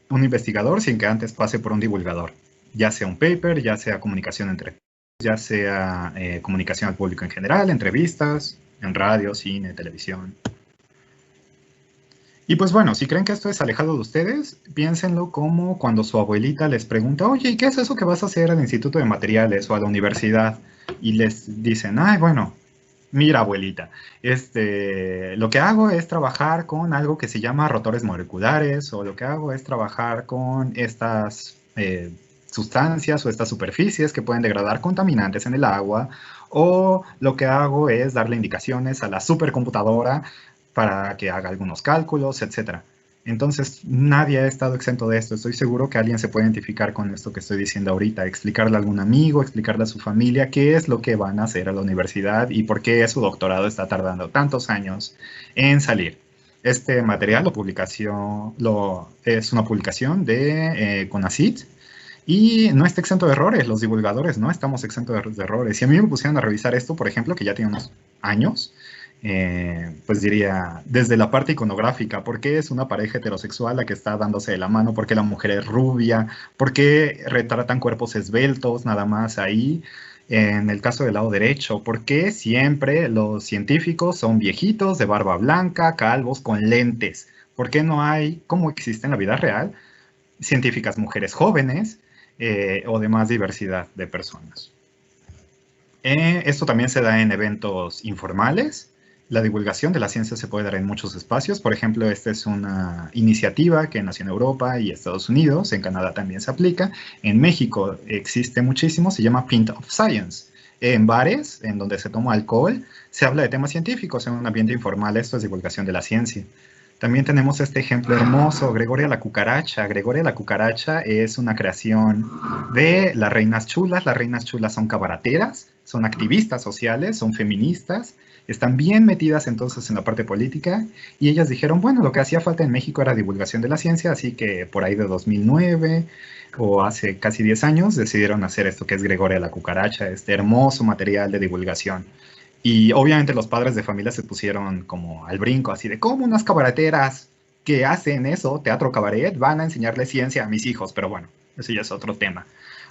un investigador sin que antes pase por un divulgador, ya sea un paper, ya sea comunicación entre, ya sea comunicación al público en general, entrevistas, en radio, cine, televisión. Y pues bueno, si creen que esto es alejado de ustedes, piénsenlo como cuando su abuelita les pregunta, oye, ¿y qué es eso que vas a hacer al Instituto de Materiales o a la universidad? Y les dicen, ay, bueno, mira, abuelita, lo que hago es trabajar con algo que se llama rotores moleculares, o lo que hago es trabajar con estas sustancias o estas superficies que pueden degradar contaminantes en el agua, o lo que hago es darle indicaciones a la supercomputadora para que haga algunos cálculos, etc. Entonces, nadie ha estado exento de esto. Estoy seguro que alguien se puede identificar con esto que estoy diciendo ahorita, explicarle a algún amigo, explicarle a su familia qué es lo que van a hacer a la universidad y por qué su doctorado está tardando tantos años en salir. Este material es una publicación de CONACYT y no está exento de errores. Los divulgadores no estamos exentos de errores. Si a mí me pusieran a revisar esto, por ejemplo, que ya tiene unos años, pues diría, desde la parte iconográfica, ¿por qué es una pareja heterosexual la que está dándose de la mano? ¿Por qué la mujer es rubia? ¿Por qué retratan cuerpos esbeltos nada más ahí? En el caso del lado derecho, ¿por qué siempre los científicos son viejitos, de barba blanca, calvos, con lentes? ¿Por qué no hay, como existe en la vida real, científicas mujeres jóvenes o de más diversidad de personas. Esto también se da en eventos informales. La divulgación de la ciencia se puede dar en muchos espacios. Por ejemplo, esta es una iniciativa que nació en Europa y Estados Unidos. En Canadá también se aplica. En México existe muchísimo. Se llama Pint of Science. En bares, en donde se toma alcohol, se habla de temas científicos en un ambiente informal. Esto es divulgación de la ciencia. También tenemos este ejemplo hermoso, Gregoria la cucaracha. Gregoria la cucaracha es una creación de las reinas chulas. Las reinas chulas son cabarateras, son activistas sociales, son feministas, están bien metidas entonces en la parte política, y ellas dijeron, bueno, lo que hacía falta en México era divulgación de la ciencia, así que por ahí de 2009 o hace casi 10 años decidieron hacer esto que es Gregoria la cucaracha, este hermoso material de divulgación. Y obviamente los padres de familia se pusieron como al brinco, así de, ¿cómo unas cabareteras que hacen eso, teatro cabaret, van a enseñarle ciencia a mis hijos? Pero bueno, eso ya es otro tema.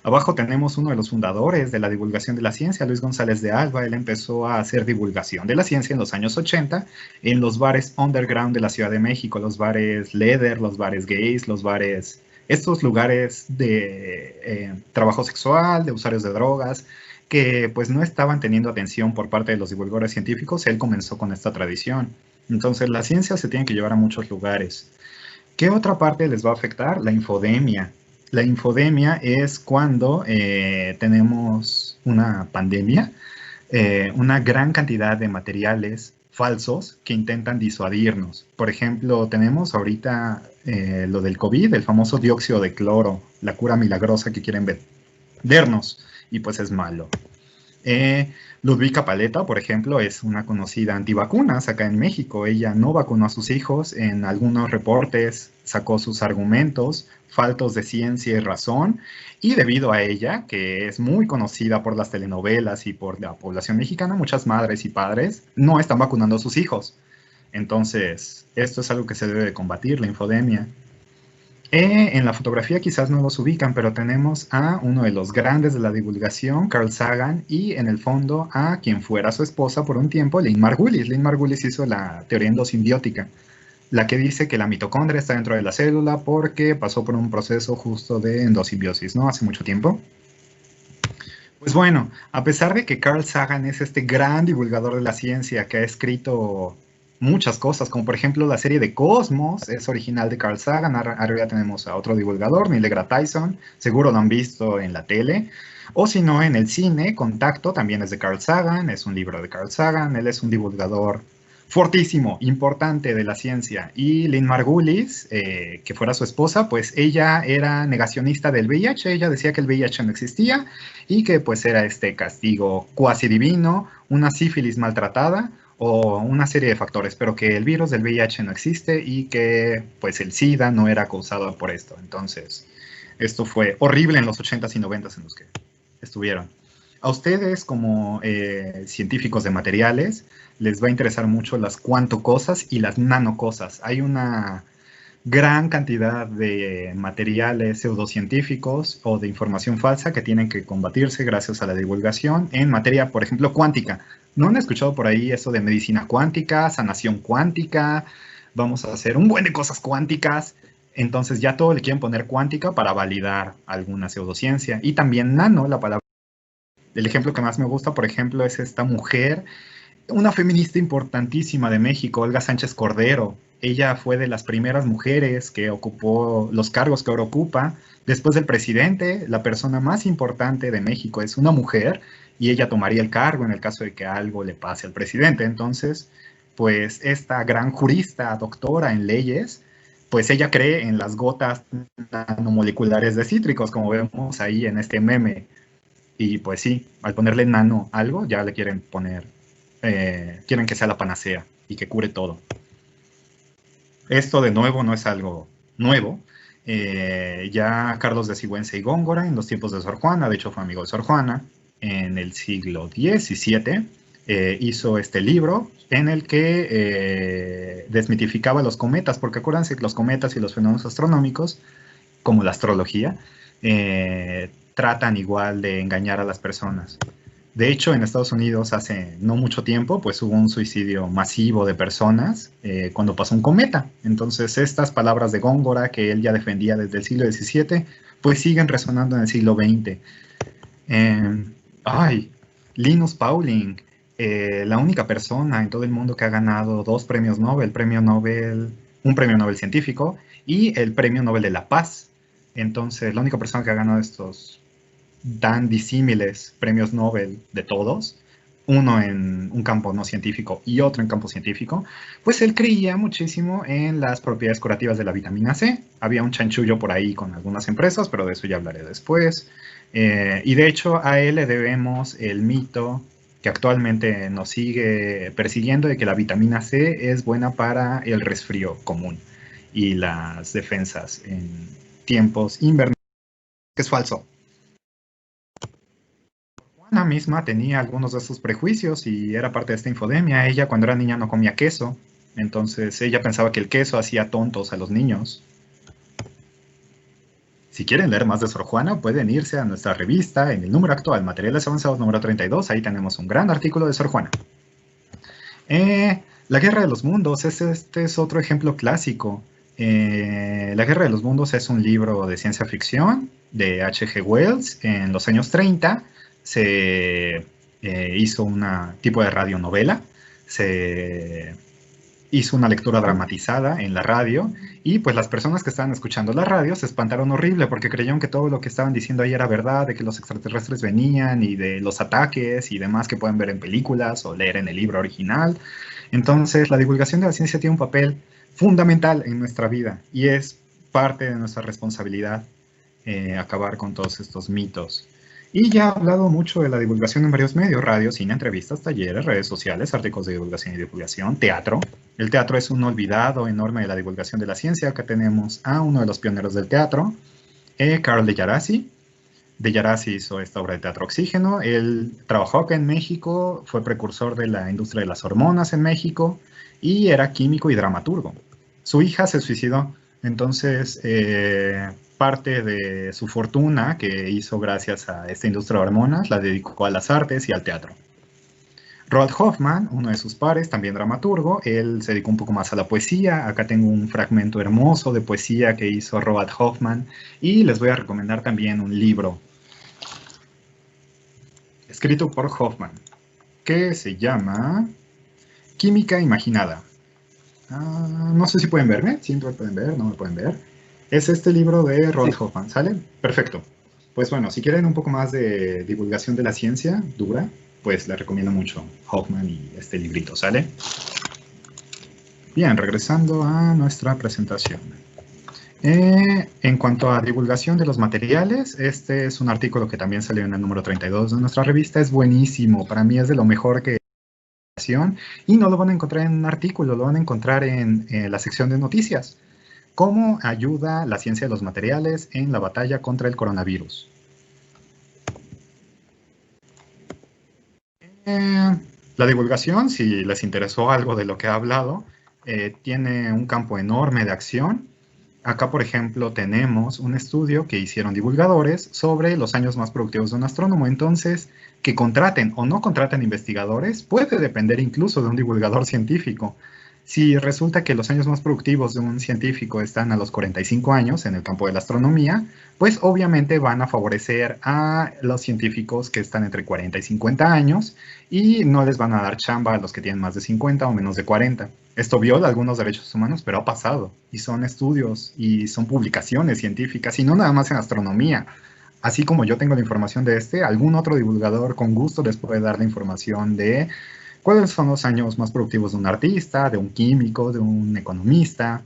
Abajo tenemos uno de los fundadores de la divulgación de la ciencia, Luis González de Alba. Él empezó a hacer divulgación de la ciencia en los años 80 en los bares underground de la Ciudad de México, los bares leather, los bares gays, los bares, estos lugares de trabajo sexual, de usuarios de drogas, que pues no estaban teniendo atención por parte de los divulgadores científicos. Él comenzó con esta tradición. Entonces la ciencia se tiene que llevar a muchos lugares. ¿Qué otra parte les va a afectar? La infodemia. La infodemia es cuando tenemos una pandemia, una gran cantidad de materiales falsos que intentan disuadirnos. Por ejemplo, tenemos ahorita lo del COVID, el famoso dióxido de cloro, la cura milagrosa que quieren vendernos, y pues es malo. Ludvika Paleta, por ejemplo, es una conocida antivacunas acá en México. Ella no vacunó a sus hijos. En algunos reportes sacó sus argumentos faltos de ciencia y razón, y debido a ella, que es muy conocida por las telenovelas y por la población mexicana, muchas madres y padres no están vacunando a sus hijos. Entonces, esto es algo que se debe de combatir, la infodemia. En la fotografía quizás no los ubican, pero tenemos a uno de los grandes de la divulgación, Carl Sagan, y en el fondo a quien fuera su esposa por un tiempo, Lynn Margulis. Lynn Margulis hizo la teoría endosimbiótica, la que dice que la mitocondria está dentro de la célula porque pasó por un proceso justo de endosimbiosis, ¿no? Hace mucho tiempo. Pues bueno, a pesar de que Carl Sagan es este gran divulgador de la ciencia que ha escrito muchas cosas, como por ejemplo la serie de Cosmos, es original de Carl Sagan. Arriba tenemos a otro divulgador, Neil deGrasse Tyson, seguro lo han visto en la tele, o si no en el cine, Contacto también es de Carl Sagan, es un libro de Carl Sagan. Él es un divulgador fortísimo, importante de la ciencia. Y Lynn Margulis, que fuera su esposa, pues ella era negacionista del VIH, ella decía que el VIH no existía y que pues era este castigo cuasi divino, una sífilis maltratada, o una serie de factores, pero que el virus del VIH no existe y que pues el SIDA no era causado por esto. Entonces, esto fue horrible en los 80s y 90s en los que estuvieron. A ustedes como científicos de materiales les va a interesar mucho las cuantocosas y las nanocosas. Hay una gran cantidad de materiales pseudocientíficos o de información falsa que tienen que combatirse gracias a la divulgación en materia, por ejemplo, cuántica. ¿No han escuchado por ahí eso de medicina cuántica, sanación cuántica? Vamos a hacer un buen de cosas cuánticas. Entonces ya todo le quieren poner cuántica para validar alguna pseudociencia. Y también nano, la palabra. El ejemplo que más me gusta, por ejemplo, es esta mujer, una feminista importantísima de México, Olga Sánchez Cordero. Ella fue de las primeras mujeres que ocupó los cargos que ahora ocupa. Después del presidente, la persona más importante de México es una mujer, y ella tomaría el cargo en el caso de que algo le pase al presidente. Entonces, pues esta gran jurista, doctora en leyes, pues ella cree en las gotas nanomoleculares de cítricos, como vemos ahí en este meme. Y pues sí, al ponerle nano algo, ya le quieren poner, quieren que sea la panacea y que cure todo. Esto de nuevo no es algo nuevo. Ya Carlos de Sigüenza y Góngora, en los tiempos de Sor Juana, de hecho fue amigo de Sor Juana, en el siglo XVII, hizo este libro en el que desmitificaba los cometas, porque acuérdense que los cometas y los fenómenos astronómicos, como la astrología, tratan igual de engañar a las personas. De hecho, en Estados Unidos hace no mucho tiempo, pues hubo un suicidio masivo de personas cuando pasó un cometa. Entonces, estas palabras de Góngora que él ya defendía desde el siglo XVII, pues siguen resonando en el siglo XX. Eh, ay, Linus Pauling, la única persona en todo el mundo que ha ganado 2 premios Nobel, un premio Nobel científico y el premio Nobel de la Paz. Entonces, la única persona que ha ganado estos tan disímiles premios Nobel de todos, uno en un campo no científico y otro en campo científico, pues él creía muchísimo en las propiedades curativas de la vitamina C. Había un chanchullo por ahí con algunas empresas, pero de eso ya hablaré después. Y de hecho a él le debemos el mito que actualmente nos sigue persiguiendo de que la vitamina C es buena para el resfrío común y las defensas en tiempos invernales, que es falso. Ana misma tenía algunos de estos prejuicios y era parte de esta infodemia. Ella cuando era niña no comía queso, entonces ella pensaba que el queso hacía tontos a los niños. Si quieren leer más de Sor Juana, pueden irse a nuestra revista en el número actual, Materiales Avanzados número 32, ahí tenemos un gran artículo de Sor Juana. La Guerra de los Mundos, este es otro ejemplo clásico. La Guerra de los Mundos es un libro de ciencia ficción de H.G. Wells en los años 30. Se hizo un tipo de radionovela, se hizo una lectura dramatizada en la radio y pues las personas que estaban escuchando la radio se espantaron horrible porque creyeron que todo lo que estaban diciendo ahí era verdad, de que los extraterrestres venían y de los ataques y demás que pueden ver en películas o leer en el libro original. Entonces la divulgación de la ciencia tiene un papel fundamental en nuestra vida y es parte de nuestra responsabilidad acabar con todos estos mitos. Y ya he hablado mucho de la divulgación en varios medios, radio, cine, entrevistas, talleres, redes sociales, artículos de divulgación y divulgación, teatro. El teatro es un olvidado enorme de la divulgación de la ciencia. Acá tenemos a uno de los pioneros del teatro, Carl de Yarasi. De Yarasi hizo esta obra de teatro Oxígeno. Él trabajó acá en México, fue precursor de la industria de las hormonas en México y era químico y dramaturgo. Su hija se suicidó, entonces parte de su fortuna que hizo gracias a esta industria de hormonas la dedicó a las artes y al teatro. Roald Hoffman, uno de sus pares, también dramaturgo, él se dedicó un poco más a la poesía. Acá tengo un fragmento hermoso de poesía que hizo Roald Hoffman y les voy a recomendar también un libro escrito por Hoffman que se llama Química Imaginada. No sé si pueden verme, sí me pueden ver, no me pueden ver. Es este libro de Roald Hoffman, ¿sale? Perfecto. Pues bueno, si quieren un poco más de divulgación de la ciencia dura, pues les recomiendo mucho Hoffman y este librito, ¿sale? Bien, regresando a nuestra presentación. En cuanto a divulgación de los materiales, este es un artículo que también salió en el número 32 de nuestra revista. Es buenísimo, para mí es de lo mejor que y no lo van a encontrar en un artículo, lo van a encontrar en la sección de noticias. ¿Cómo ayuda la ciencia de los materiales en la batalla contra el coronavirus? La divulgación, si les interesó algo de lo que he hablado, tiene un campo enorme de acción. Acá, por ejemplo, tenemos un estudio que hicieron divulgadores sobre los años más productivos de un astrónomo. Entonces, que contraten o no contraten investigadores puede depender incluso de un divulgador científico. Si resulta que los años más productivos de un científico están a los 45 años en el campo de la astronomía, pues obviamente van a favorecer a los científicos que están entre 40 y 50 años y no les van a dar chamba a los que tienen más de 50 o menos de 40. Esto viola algunos derechos humanos, pero ha pasado y son estudios y son publicaciones científicas y no nada más en astronomía. Así como yo tengo la información de algún otro divulgador con gusto les puede dar la información de cuáles son los años más productivos de un artista, de un químico, de un economista.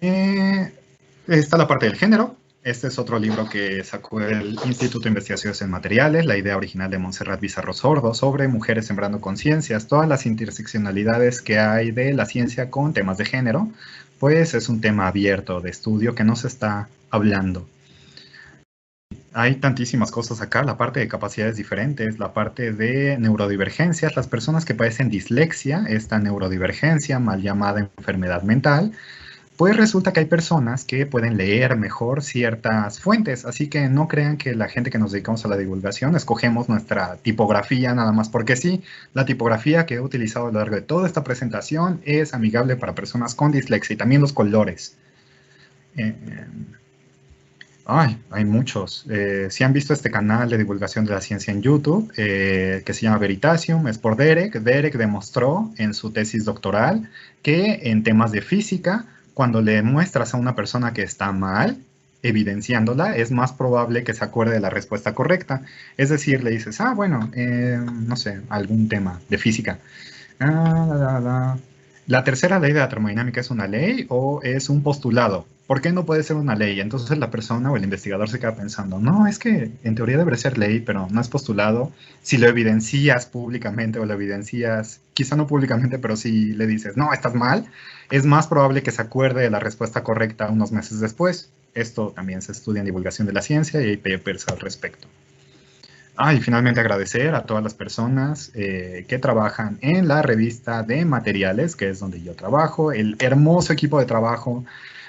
Está la parte del género. Este es otro libro que sacó el Instituto de Investigaciones en Materiales, la idea original de Montserrat Bizarro Sordo sobre mujeres sembrando conciencias, todas las interseccionalidades que hay de la ciencia con temas de género, pues es un tema abierto de estudio que no se está hablando. Hay tantísimas cosas acá, la parte de capacidades diferentes, la parte de neurodivergencias, las personas que padecen dislexia, esta neurodivergencia mal llamada enfermedad mental, Pues resulta que hay personas que pueden leer mejor ciertas fuentes, así que no crean que la gente que nos dedicamos a la divulgación escogemos nuestra tipografía nada más porque sí. La tipografía que he utilizado a lo largo de toda esta presentación es amigable para personas con dislexia y también los colores. Hay muchos. Si han visto este canal de divulgación de la ciencia en YouTube, que se llama Veritasium, es por Derek. Derek demostró en su tesis doctoral que en temas de física, cuando le muestras a una persona que está mal, evidenciándola, es más probable que se acuerde de la respuesta correcta. Es decir, le dices, bueno, no sé, algún tema de física. ¿La tercera ley de la termodinámica es una ley o es un postulado? ¿Por qué no puede ser una ley? Entonces la persona o el investigador se queda pensando, no, es que en teoría debería ser ley, pero no es postulado. Si lo evidencias públicamente o lo evidencias, quizá no públicamente, pero si le dices, no, estás mal, es más probable que se acuerde de la respuesta correcta unos meses después. Esto también se estudia en divulgación de la ciencia y hay papers al respecto. Y finalmente agradecer a todas las personas que trabajan en la revista de materiales, que es donde yo trabajo, el hermoso equipo de trabajo,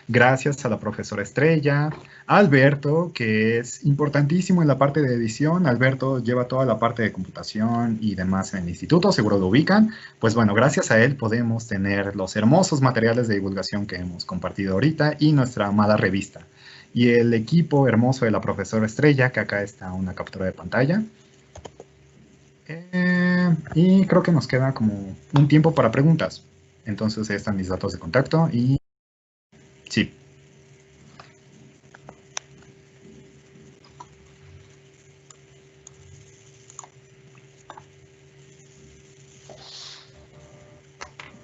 gracias a la profesora Estrella, a Alberto, que es importantísimo en la parte de edición. Alberto lleva toda la parte de computación y demás en el instituto, seguro lo ubican. Pues bueno, gracias a él podemos tener los hermosos materiales de divulgación que hemos compartido ahorita y nuestra amada revista. Y el equipo hermoso de la profesora Estrella, que acá está una captura de pantalla. Y creo que nos queda como un tiempo para preguntas. Entonces ahí están mis datos de contacto y sí.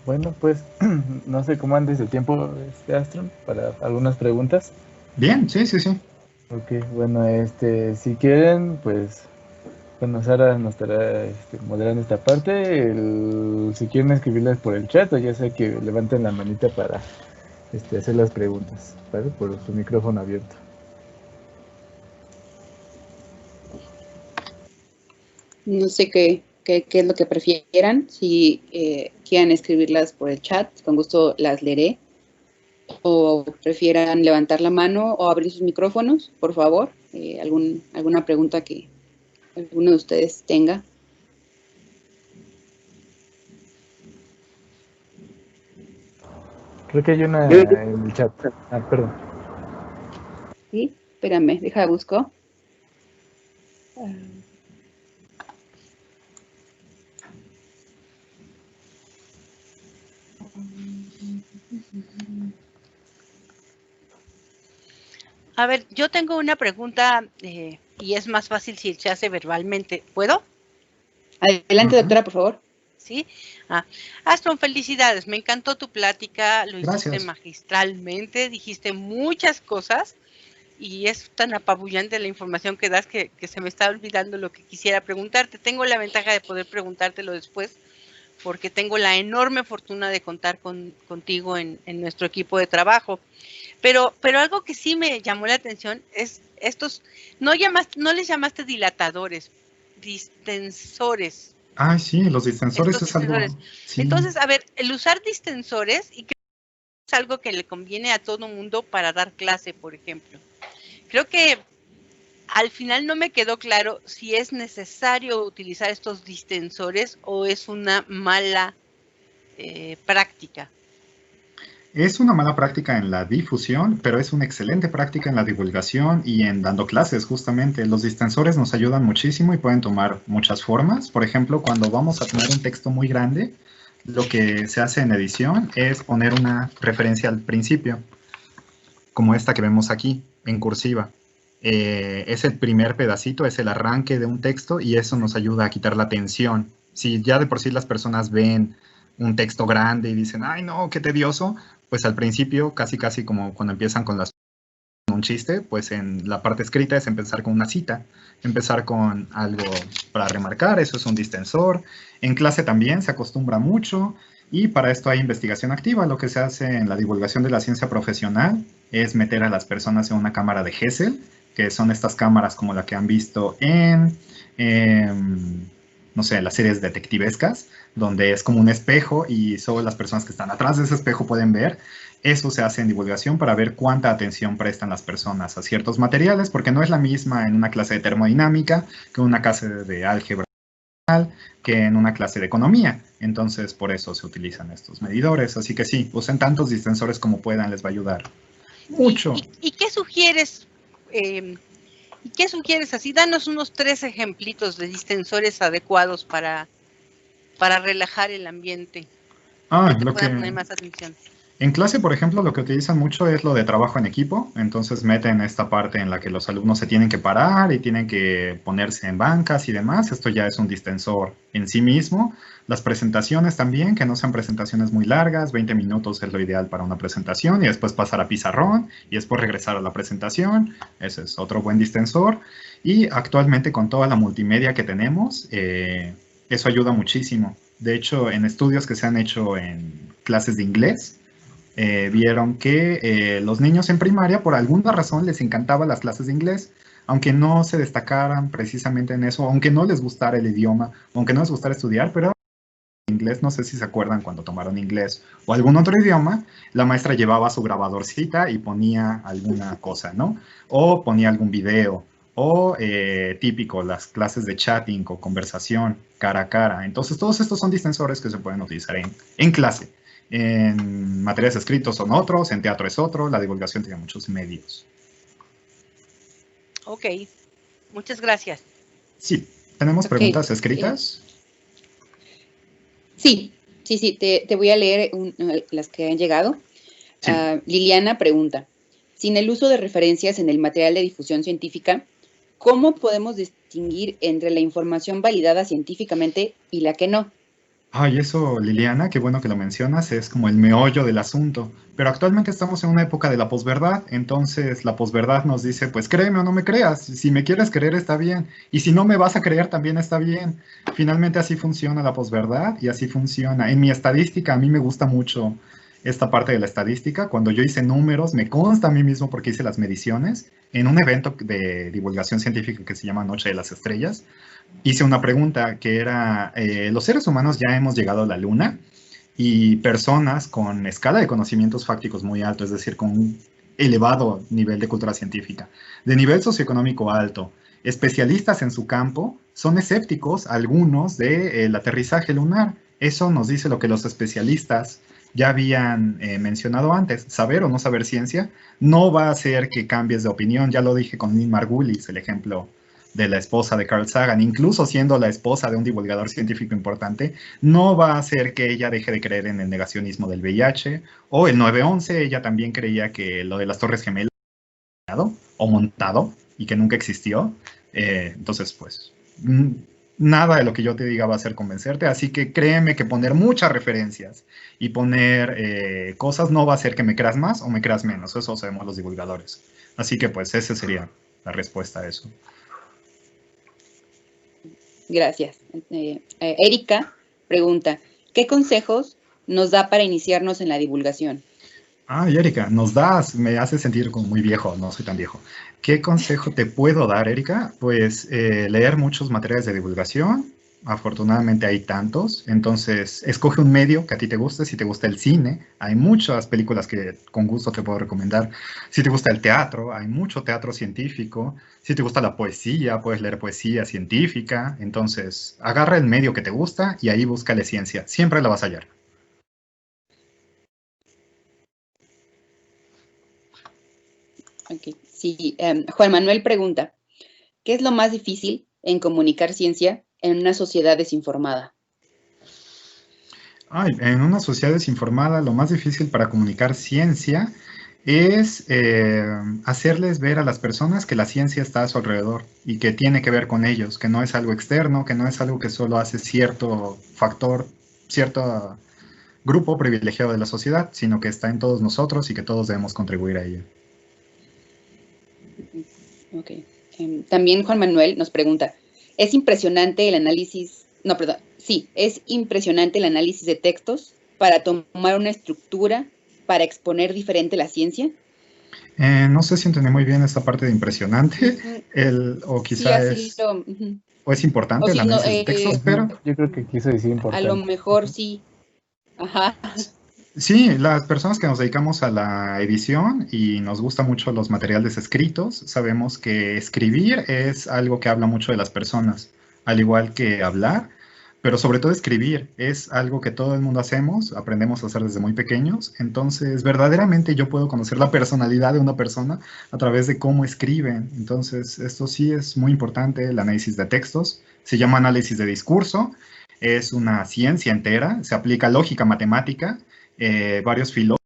Bueno, pues no sé cómo andes de tiempo, Astron, para algunas preguntas. Bien, sí. Ok, bueno, si quieren, pues, bueno, Sara nos estará moderando esta parte. Si quieren escribirlas por el chat, o ya sea que levanten la manita para hacer las preguntas, ¿vale? Por su micrófono abierto. No sé qué es lo que prefieran. Si quieran escribirlas por el chat, con gusto las leeré. O prefieran levantar la mano o abrir sus micrófonos, por favor. Alguna pregunta que alguno de ustedes tenga. Creo que hay una en el chat. Perdón. Sí, espérame, deja busco. A ver, yo tengo una pregunta y es más fácil si se hace verbalmente. ¿Puedo? Adelante, doctora, por favor. Sí. Astron, felicidades. Me encantó tu plática. Lo hiciste magistralmente. Dijiste muchas cosas y es tan apabullante la información que das que se me está olvidando lo que quisiera preguntarte. Tengo la ventaja de poder preguntártelo después porque tengo la enorme fortuna de contar contigo en nuestro equipo de trabajo. Pero algo que sí me llamó la atención es estos, no les llamaste dilatadores, distensores. Sí, los distensores es algo. Sí. Entonces, a ver, el usar distensores, y creo que es algo que le conviene a todo mundo para dar clase, por ejemplo. Creo que al final no me quedó claro si es necesario utilizar estos distensores o es una mala práctica. Es una mala práctica en la difusión, pero es una excelente práctica en la divulgación y en dando clases, justamente. Los distensores nos ayudan muchísimo y pueden tomar muchas formas. Por ejemplo, cuando vamos a tener un texto muy grande, lo que se hace en edición es poner una referencia al principio, como esta que vemos aquí, en cursiva. Es el primer pedacito, es el arranque de un texto y eso nos ayuda a quitar la tensión. Si ya de por sí las personas ven un texto grande y dicen, ¡ay no, qué tedioso! Pues al principio, casi como cuando empiezan con un chiste, pues en la parte escrita es empezar con una cita, empezar con algo para remarcar, eso es un distensor. En clase también se acostumbra mucho y para esto hay investigación activa. Lo que se hace en la divulgación de la ciencia profesional es meter a las personas en una cámara de Hessel, que son estas cámaras como la que han visto en no sé, las series detectivescas, donde es como un espejo y solo las personas que están atrás de ese espejo pueden ver. Eso se hace en divulgación para ver cuánta atención prestan las personas a ciertos materiales, porque no es la misma en una clase de termodinámica que en una clase de álgebra, que en una clase de economía. Entonces, por eso se utilizan estos medidores. Así que sí, usen tantos distensores como puedan, les va a ayudar mucho. ¿Y qué sugieres? ¿Y qué sugieres así? Danos unos 3 ejemplitos de distensores adecuados para relajar el ambiente. Lo que poner más atención. En clase, por ejemplo, lo que utilizan mucho es lo de trabajo en equipo. Entonces meten esta parte en la que los alumnos se tienen que parar y tienen que ponerse en bancas y demás. Esto ya es un distensor en sí mismo. Las presentaciones también, que no sean presentaciones muy largas. 20 minutos es lo ideal para una presentación y después pasar a pizarrón y después regresar a la presentación. Ese es otro buen distensor. Y actualmente con toda la multimedia que tenemos, eso ayuda muchísimo. De hecho, en estudios que se han hecho en clases de inglés, vieron que los niños en primaria, por alguna razón, les encantaban las clases de inglés, aunque no se destacaran precisamente en eso, aunque no les gustara el idioma, aunque no les gustara estudiar, pero inglés, no sé si se acuerdan cuando tomaron inglés o algún otro idioma, la maestra llevaba su grabadorcita y ponía alguna cosa, ¿no? O ponía algún video, o típico, las clases de chatting o conversación cara a cara. Entonces, todos estos son distensores que se pueden utilizar en clase. En materiales escritos son otros, en teatro es otro, la divulgación tiene muchos medios. Ok, muchas gracias. Sí, ¿tenemos preguntas escritas? Sí, te voy a leer las que han llegado. Sí. Liliana pregunta, sin el uso de referencias en el material de difusión científica, ¿cómo podemos distinguir entre la información validada científicamente y la que no? Ay, eso, Liliana, qué bueno que lo mencionas, es como el meollo del asunto. Pero actualmente estamos en una época de la posverdad, entonces la posverdad nos dice, pues créeme o no me creas, si me quieres creer está bien, y si no me vas a creer también está bien. Finalmente así funciona la posverdad y así funciona. En mi estadística, a mí me gusta mucho esta parte de la estadística. Cuando yo hice números, me consta a mí mismo porque hice las mediciones en un evento de divulgación científica que se llama Noche de las Estrellas. Hice una pregunta que era, los seres humanos ya hemos llegado a la Luna y personas con escala de conocimientos fácticos muy alto, es decir, con un elevado nivel de cultura científica, de nivel socioeconómico alto, especialistas en su campo, son escépticos algunos del aterrizaje lunar. Eso nos dice lo que los especialistas ya habían mencionado antes. Saber o no saber ciencia no va a hacer que cambies de opinión. Ya lo dije con Lynn Margulis, el ejemplo de la esposa de Carl Sagan, incluso siendo la esposa de un divulgador científico importante, no va a hacer que ella deje de creer en el negacionismo del VIH, o el 9/11, ella también creía que lo de las Torres Gemelas o montado, y que nunca existió. Entonces, pues, nada de lo que yo te diga va a ser convencerte, así que créeme que poner muchas referencias y poner cosas no va a hacer que me creas más o me creas menos, eso sabemos los divulgadores. Así que, pues, esa sería la respuesta a eso. Gracias. Erika pregunta, ¿qué consejos nos da para iniciarnos en la divulgación? Ay, Erika, me hace sentir como muy viejo, no soy tan viejo. ¿Qué consejo te puedo dar, Erika? Pues leer muchos materiales de divulgación. Afortunadamente hay tantos, entonces escoge un medio que a ti te guste. Si te gusta el cine, hay muchas películas que con gusto te puedo recomendar. Si te gusta el teatro, hay mucho teatro científico. Si te gusta la poesía, puedes leer poesía científica. Entonces, agarra el medio que te gusta y ahí búscale ciencia. Siempre la vas a hallar. Okay. Sí, Juan Manuel pregunta, ¿qué es lo más difícil en comunicar ciencia en una sociedad desinformada? En una sociedad desinformada, lo más difícil para comunicar ciencia es hacerles ver a las personas que la ciencia está a su alrededor y que tiene que ver con ellos, que no es algo externo, que no es algo que solo hace cierto factor, cierto grupo privilegiado de la sociedad, sino que está en todos nosotros y que todos debemos contribuir a ella. Ok. También Juan Manuel nos pregunta, ¿es impresionante el análisis, es impresionante el análisis de textos para tomar una estructura para exponer diferente la ciencia? No sé si entendí muy bien esta parte de impresionante, o quizá sí, o es importante o el si no, análisis de textos, pero yo creo que quiso decir a lo importante. mejor sí. Ajá. sí, las personas que nos dedicamos a la edición y nos gustan mucho los materiales escritos, sabemos que escribir es algo que habla mucho de las personas, al igual que hablar, pero sobre todo escribir es algo que todo el mundo hacemos, aprendemos a hacer desde muy pequeños, entonces verdaderamente yo puedo conocer la personalidad de una persona a través de cómo escriben, entonces esto sí es muy importante, el análisis de textos, se llama análisis de discurso, es una ciencia entera, se aplica lógica matemática, varios filósofos,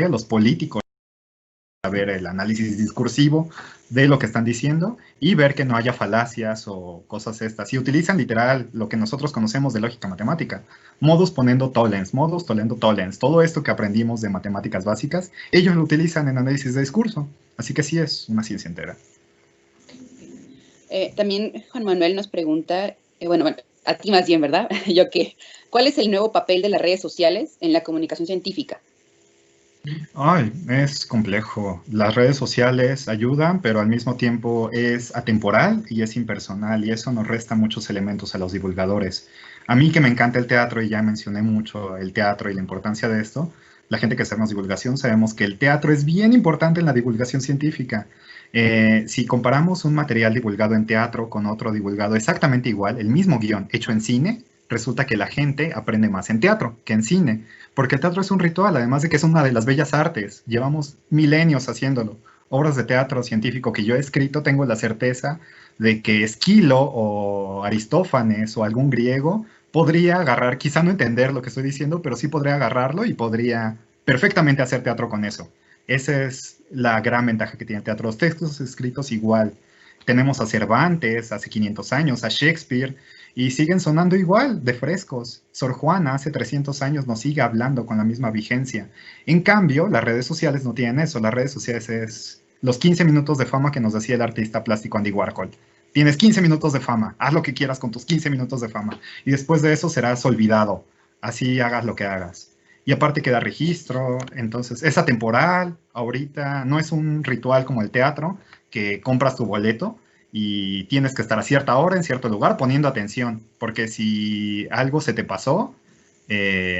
los políticos, a ver el análisis discursivo de lo que están diciendo y ver que no haya falacias o cosas estas. Y utilizan literal lo que nosotros conocemos de lógica matemática, modus ponendo tollens, todo esto que aprendimos de matemáticas básicas, ellos lo utilizan en análisis de discurso. Así que sí es una ciencia entera. También Juan Manuel nos pregunta, bueno, a ti más bien, ¿verdad? Yo qué. ¿Cuál es el nuevo papel de las redes sociales en la comunicación científica? Ay, es complejo. Las redes sociales ayudan, pero al mismo tiempo es atemporal y es impersonal y eso nos resta muchos elementos a los divulgadores. A mí que me encanta el teatro y ya mencioné mucho el teatro y la importancia de esto, la gente que hacemos divulgación sabemos que el teatro es bien importante en la divulgación científica. Si comparamos un material divulgado en teatro con otro divulgado exactamente igual, el mismo guión hecho en cine, resulta que la gente aprende más en teatro que en cine. Porque el teatro es un ritual, además de que es una de las bellas artes. Llevamos milenios haciéndolo. Obras de teatro científico que yo he escrito, tengo la certeza de que Esquilo o Aristófanes o algún griego podría agarrar, quizá no entender lo que estoy diciendo, pero sí podría agarrarlo y podría perfectamente hacer teatro con eso. Esa es la gran ventaja que tiene el teatro. Los textos escritos igual. Tenemos a Cervantes hace 500 años, a Shakespeare, y siguen sonando igual, de frescos. Sor Juana hace 300 años nos sigue hablando con la misma vigencia. En cambio, las redes sociales no tienen eso. Las redes sociales es los 15 minutos de fama que nos decía el artista plástico Andy Warhol. Tienes 15 minutos de fama, haz lo que quieras con tus 15 minutos de fama. Y después de eso serás olvidado. Así hagas lo que hagas. Y aparte queda registro, entonces es atemporal, ahorita no es un ritual como el teatro, que compras tu boleto, y tienes que estar a cierta hora en cierto lugar poniendo atención, porque si algo se te pasó,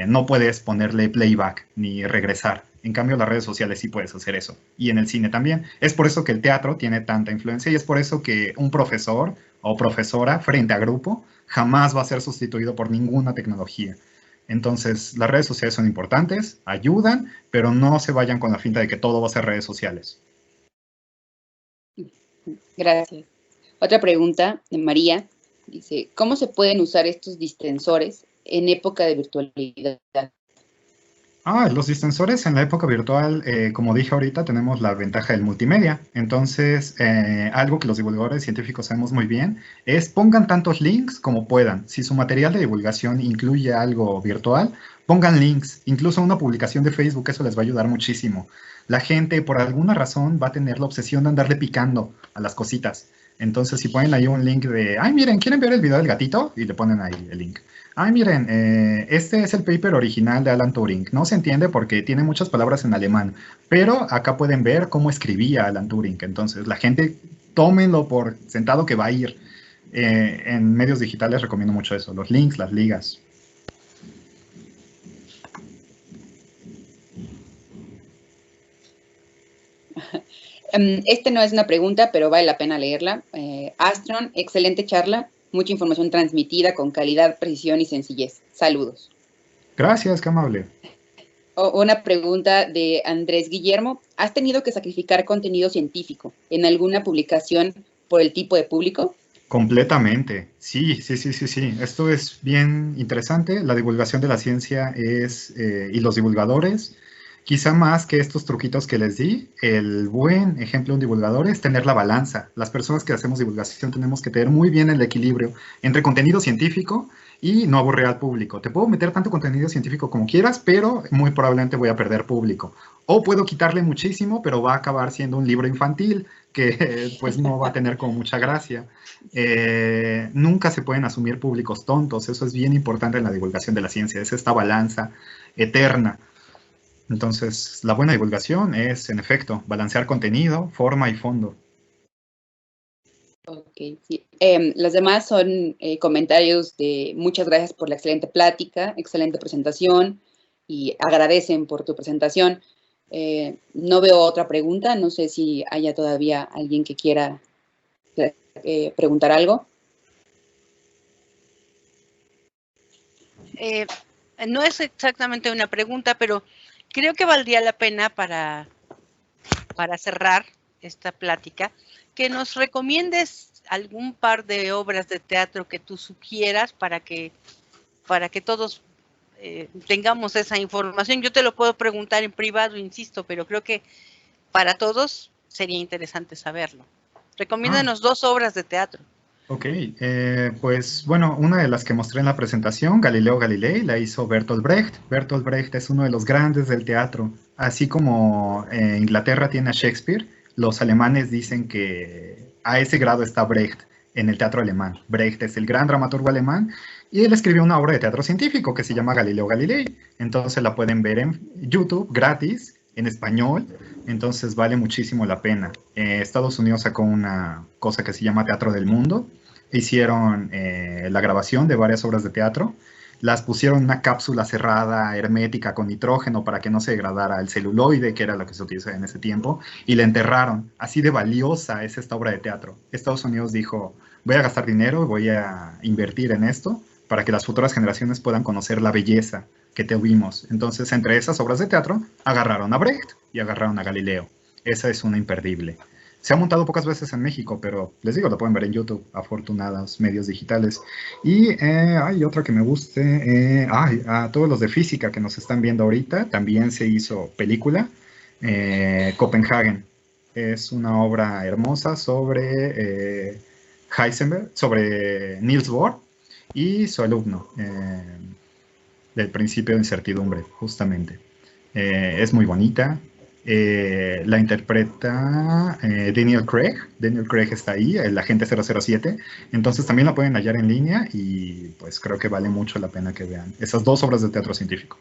no puedes ponerle playback ni regresar. En cambio, las redes sociales sí puedes hacer eso. Y en el cine también. Es por eso que el teatro tiene tanta influencia y es por eso que un profesor o profesora frente a grupo jamás va a ser sustituido por ninguna tecnología. Entonces, las redes sociales son importantes, ayudan, pero no se vayan con la finta de que todo va a ser redes sociales. Gracias. Otra pregunta de María. Dice, ¿cómo se pueden usar estos distensores en época de virtualidad? Los distensores en la época virtual, como dije ahorita, tenemos la ventaja del multimedia. Entonces, algo que los divulgadores científicos sabemos muy bien es pongan tantos links como puedan. Si su material de divulgación incluye algo virtual, pongan links. Incluso una publicación de Facebook, eso les va a ayudar muchísimo. La gente, por alguna razón, va a tener la obsesión de andarle picando a las cositas. Entonces, si ponen ahí un link de, ay, miren, ¿quieren ver el video del gatito? Y le ponen ahí el link. Ay, miren, este es el paper original de Alan Turing. No se entiende porque tiene muchas palabras en alemán, pero acá pueden ver cómo escribía Alan Turing. Entonces, la gente, tómenlo por sentado que va a ir. En medios digitales recomiendo mucho eso, los links, las ligas. Este no es una pregunta, pero vale la pena leerla. Astron, excelente charla. Mucha información transmitida con calidad, precisión y sencillez. Saludos. Gracias, qué amable. Una pregunta de Andrés Guillermo. ¿Has tenido que sacrificar contenido científico en alguna publicación por el tipo de público? Completamente. Sí. Esto es bien interesante. La divulgación de la ciencia y los divulgadores, quizá más que estos truquitos que les di, el buen ejemplo de un divulgador es tener la balanza. Las personas que hacemos divulgación tenemos que tener muy bien el equilibrio entre contenido científico y no aburrir al público. Te puedo meter tanto contenido científico como quieras, pero muy probablemente voy a perder público. O puedo quitarle muchísimo, pero va a acabar siendo un libro infantil que pues no va a tener como mucha gracia. Nunca se pueden asumir públicos tontos. Eso es bien importante en la divulgación de la ciencia. Es esta balanza eterna. Entonces, la buena divulgación es, en efecto, balancear contenido, forma y fondo. Ok, sí. Las demás son comentarios de muchas gracias por la excelente plática, excelente presentación, y agradecen por tu presentación. No veo otra pregunta, no sé si haya todavía alguien que quiera preguntar algo. No es exactamente una pregunta, pero creo que valdría la pena para cerrar esta plática, que nos recomiendes algún par de obras de teatro que tú sugieras para que todos tengamos esa información. Yo te lo puedo preguntar en privado, insisto, pero creo que para todos sería interesante saberlo. Recomiéndanos 2 obras de teatro. Ok, pues bueno, una de las que mostré en la presentación, Galileo Galilei, la hizo Bertolt Brecht. Bertolt Brecht es uno de los grandes del teatro. Así como Inglaterra tiene a Shakespeare, los alemanes dicen que a ese grado está Brecht en el teatro alemán. Brecht es el gran dramaturgo alemán y él escribió una obra de teatro científico que se llama Galileo Galilei. Entonces la pueden ver en YouTube gratis, en español. Entonces vale muchísimo la pena. Estados Unidos sacó una cosa que se llama Teatro del Mundo. Hicieron la grabación de varias obras de teatro, las pusieron en una cápsula cerrada, hermética, con nitrógeno para que no se degradara el celuloide, que era lo que se utilizaba en ese tiempo, y la enterraron. Así de valiosa es esta obra de teatro. Estados Unidos dijo, voy a gastar dinero, voy a invertir en esto para que las futuras generaciones puedan conocer la belleza que tuvimos. Entonces, entre esas obras de teatro, agarraron a Brecht y agarraron a Galileo. Esa es una imperdible. Se ha montado pocas veces en México, pero les digo, lo pueden ver en YouTube, afortunados medios digitales. Y hay otra que me guste. A todos los de física que nos están viendo ahorita, también se hizo película. Copenhagen. Es una obra hermosa sobre Heisenberg, sobre Niels Bohr y su alumno, del principio de incertidumbre, justamente. Es muy bonita. La interpreta Daniel Craig. Daniel Craig está ahí, el agente 007. Entonces también la pueden hallar en línea y pues creo que vale mucho la pena que vean esas 2 obras de teatro científico.